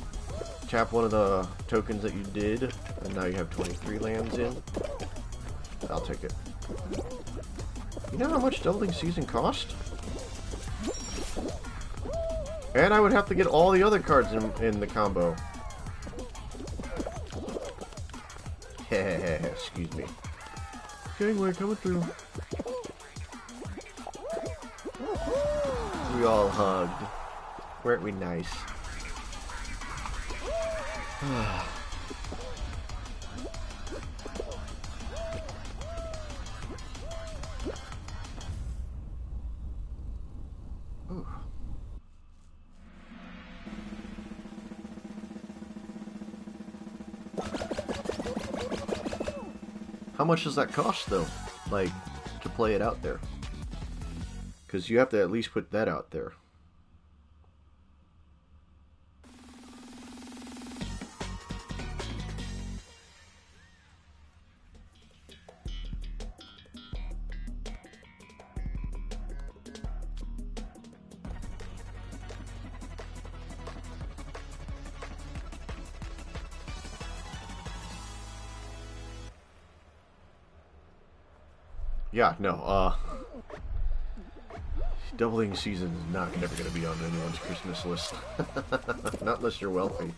tap one of the tokens that you did, and now you have 23 lands in. I'll take it. You know how much doubling season cost? And I would have to get all the other cards in the combo. Excuse me. Okay, we're coming through. We all hugged. Weren't we nice? Ooh. How much does that cost, though? Like, to play it out there? Because you have to at least put that out there. Yeah, no, doubling season is not ever going to be on anyone's Christmas list. Not unless you're wealthy.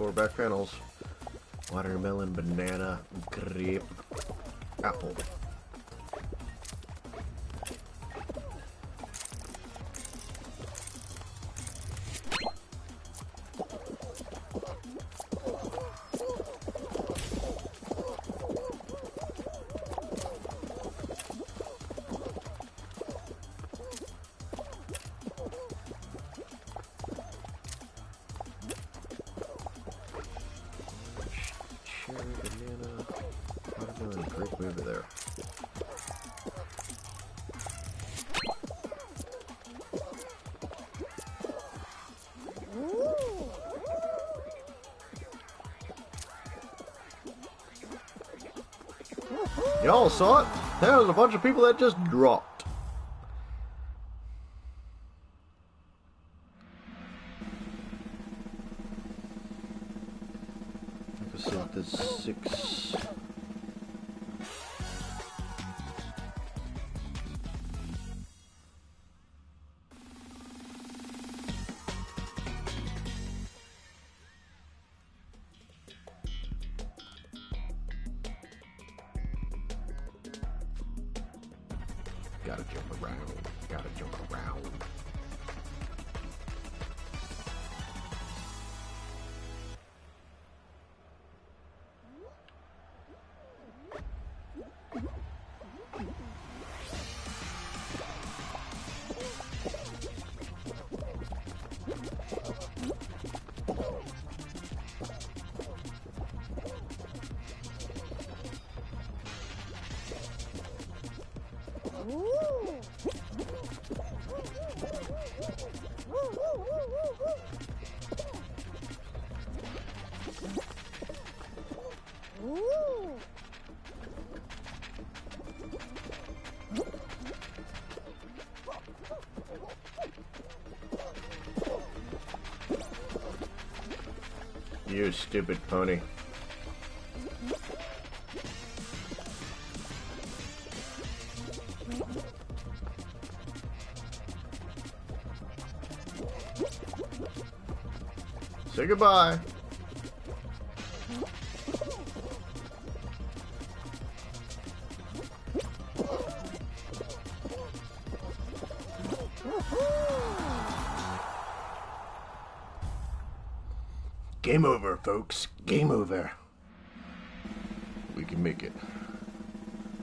4 back panels. Watermelon, banana, grape, apple. Banana, watermelon, grape over there. Y'all saw it? There was a bunch of people that just dropped. Episode the 6. Gotta jump around. Gotta jump around. You stupid pony. Say goodbye. Game over, folks. Game over. We can make it.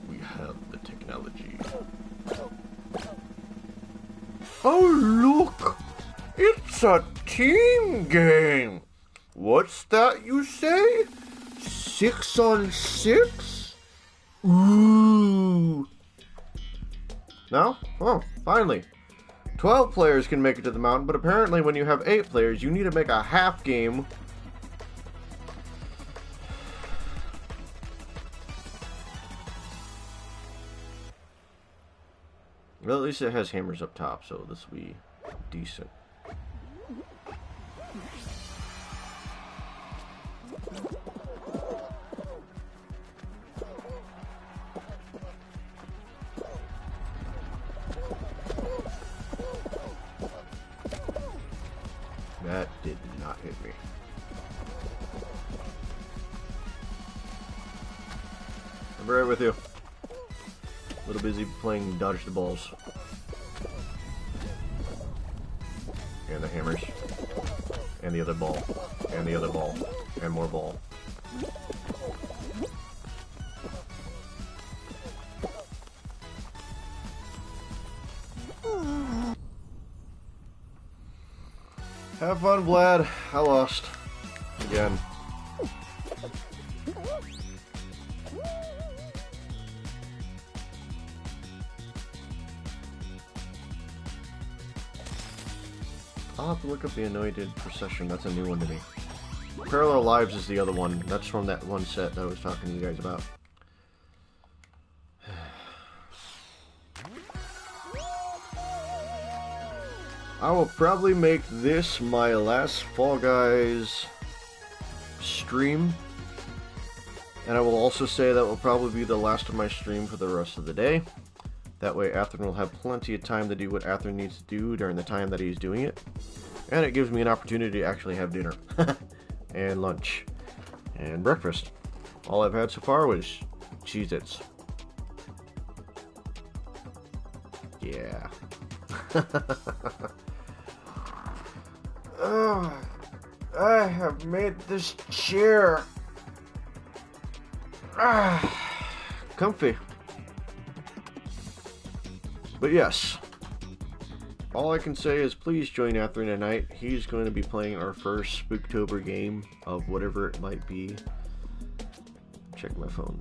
We have the technology. Oh, look! It's a team game! What's that you say? 6 on 6? Ooh! No? Oh, finally. 12 players can make it to the mountain, but apparently when you have 8 players, you need to make a half game. Well, at least it has hammers up top, so this will be decent. That did not hit me. I'm right with you. A little busy playing dodge the balls. And the hammers. And the other ball. And the other ball. And more ball. Have fun, Vlad. I lost. Again. I'll have to look up the Anointed Procession. That's a new one to me. Parallel Lives is the other one. That's from that one set that I was talking to you guys about. I will probably make this my last Fall Guys stream. And I will also say that will probably be the last of my stream for the rest of the day. That way Atherin will have plenty of time to do what Atherin needs to do during the time that he's doing it. And it gives me an opportunity to actually have dinner. and lunch, and breakfast. All I've had so far was Cheez-Its. Yeah. I have made this chair comfy. But yes, all I can say is please join Atherin tonight. He's going to be playing our first Spooktober game of whatever it might be. Check my phone.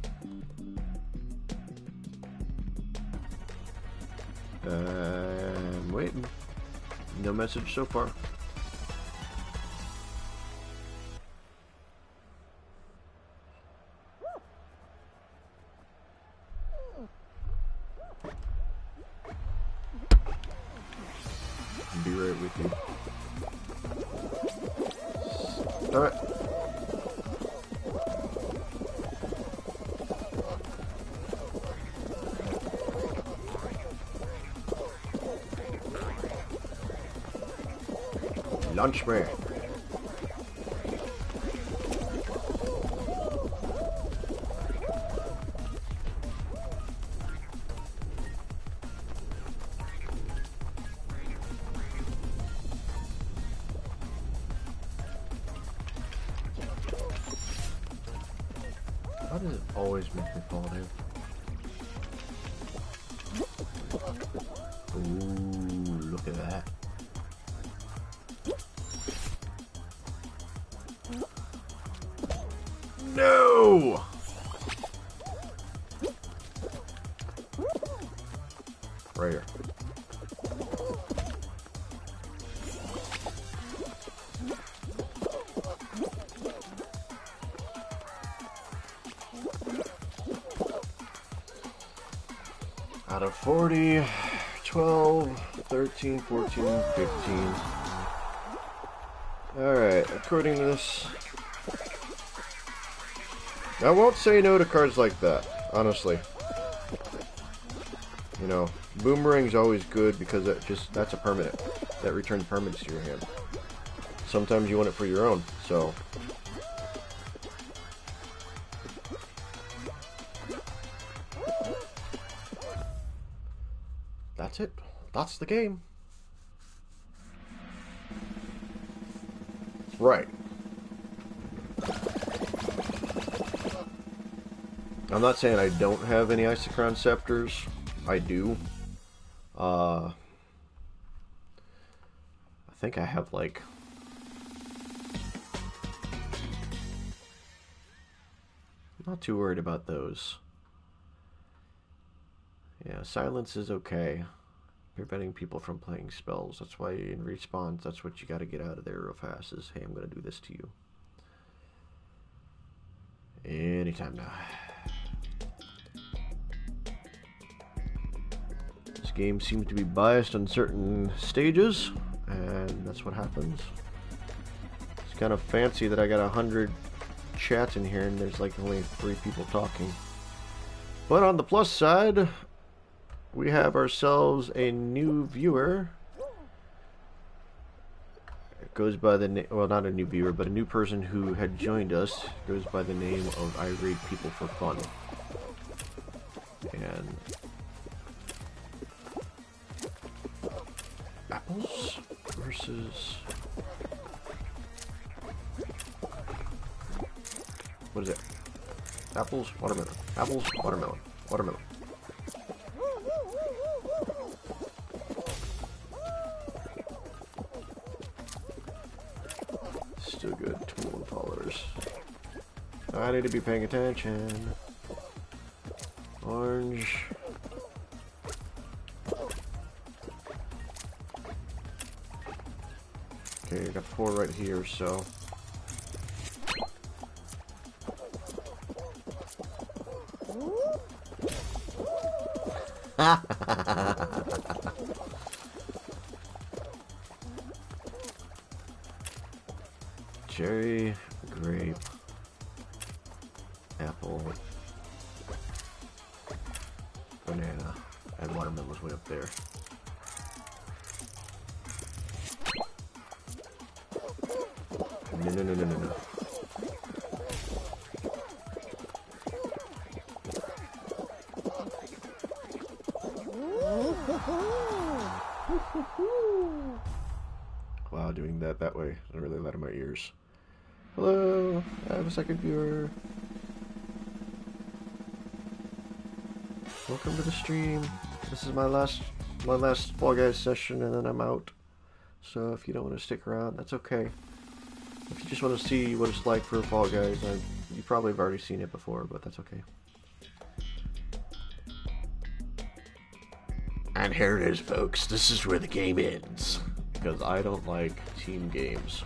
I'm waiting. No message so far. I'll be right with you. Alright. Lunch break. Why does it always make me fall down? Ooh, look at that. No! Right here. Out of 40, 12, 13, 14, 15. Alright, according to this, I won't say no to cards like that, honestly. You know, Boomerang's always good because that's a permanent. That returns permanents to your hand. Sometimes you want it for your own, so. That's it. That's the game. Right. I'm not saying I don't have any Isochron Scepters. I do. I think I have like... I'm not too worried about those. Yeah, silence is okay. Preventing people from playing spells. That's why in respawn, that's what you got to get out of there real fast is, hey, I'm going to do this to you. Anytime now. This game seems to be biased on certain stages, and that's what happens. It's kind of fancy that I got 100 chats in here and there's like only 3 people talking. But on the plus side, we have ourselves a new viewer. It goes by the name, well, not a new viewer, but a new person who had joined us. It goes by the name of I Raid People for Fun. And apples versus, what is it? Apples, watermelon. Apples, watermelon. Watermelon. Still good. 21 followers. I need to be paying attention. Orange. Okay, I got 4 right here, so. Cherry, grape, apple, banana, and watermelon was way up there. No. Wow, doing that way is really loud in my ears. Hello, I have a second viewer. Welcome to the stream. This is my last Fall Guys session, and then I'm out. So if you don't want to stick around, that's okay. If you just want to see what it's like for Fall Guys, you probably have already seen it before, but that's okay. And here it is, folks. This is where the game ends. Because I don't like team games.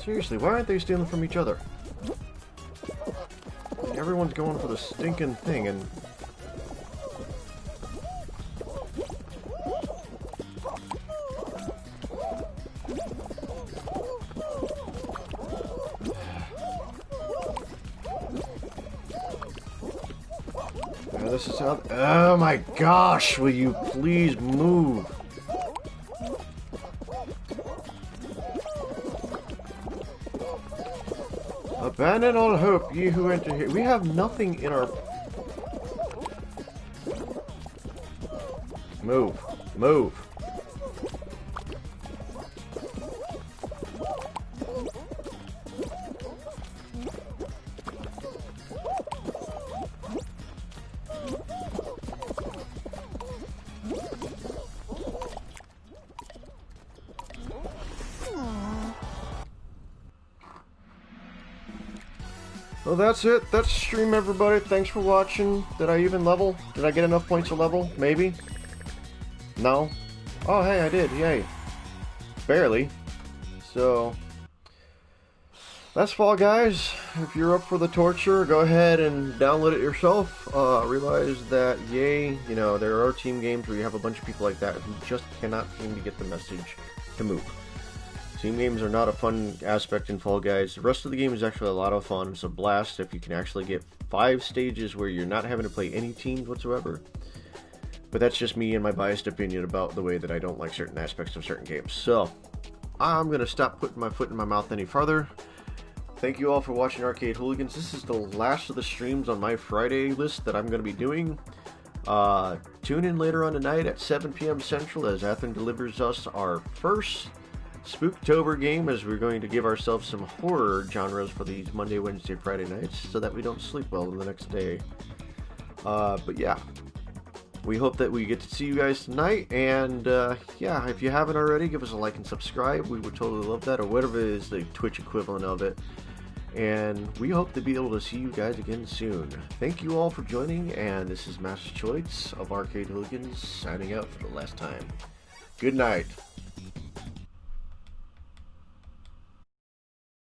Seriously, why aren't they stealing from each other? Everyone's going for the stinking thing, and... this is how... Oh my gosh, will you please move? Abandon all hope, ye who enter here. We have nothing in our... Move. Move. Well, that's it. That's stream, everybody. Thanks for watching. Did I even level? Did I get enough points to level? Maybe? No? Oh, hey, I did. Yay. Barely. So, that's Fall Guys. If you're up for the torture, go ahead and download it yourself. Realize that, yay, you know, there are team games where you have a bunch of people like that who just cannot seem to get the message to move. Team games are not a fun aspect in Fall Guys. The rest of the game is actually a lot of fun. It's a blast if you can actually get 5 stages where you're not having to play any teams whatsoever. But that's just me and my biased opinion about the way that I don't like certain aspects of certain games. So, I'm going to stop putting my foot in my mouth any farther. Thank you all for watching Arcade Hooligans. This is the last of the streams on my Friday list that I'm going to be doing. Tune in later on tonight at 7 p.m. Central as Athen delivers us our first Spooktober game, as we're going to give ourselves some horror genres for these Monday, Wednesday, Friday nights so that we don't sleep well the next day. But yeah, we hope that we get to see you guys tonight, and yeah, if you haven't already, give us a like and subscribe. We would totally love that, or whatever is the Twitch equivalent of it. And we hope to be able to see you guys again soon. Thank you all for joining, and this is MastaChoitz of Arcade Hooligans signing out for the last time. Good night.